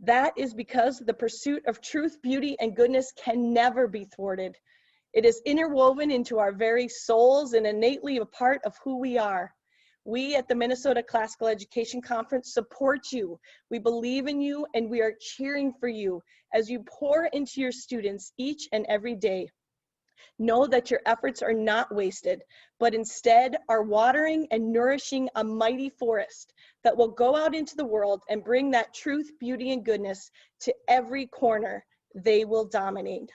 That is because the pursuit of truth, beauty, and goodness can never be thwarted. It is interwoven into our very souls and innately a part of who we are. We at the Minnesota Classical Education Conference support you. We believe in you, and we are cheering for you as you pour into your students each and every day. Know that your efforts are not wasted, but instead are watering and nourishing a mighty forest that will go out into the world and bring that truth, beauty, and goodness to every corner they will dominate.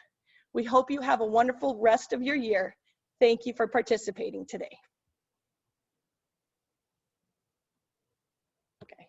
We hope you have a wonderful rest of your year. Thank you for participating today. Okay.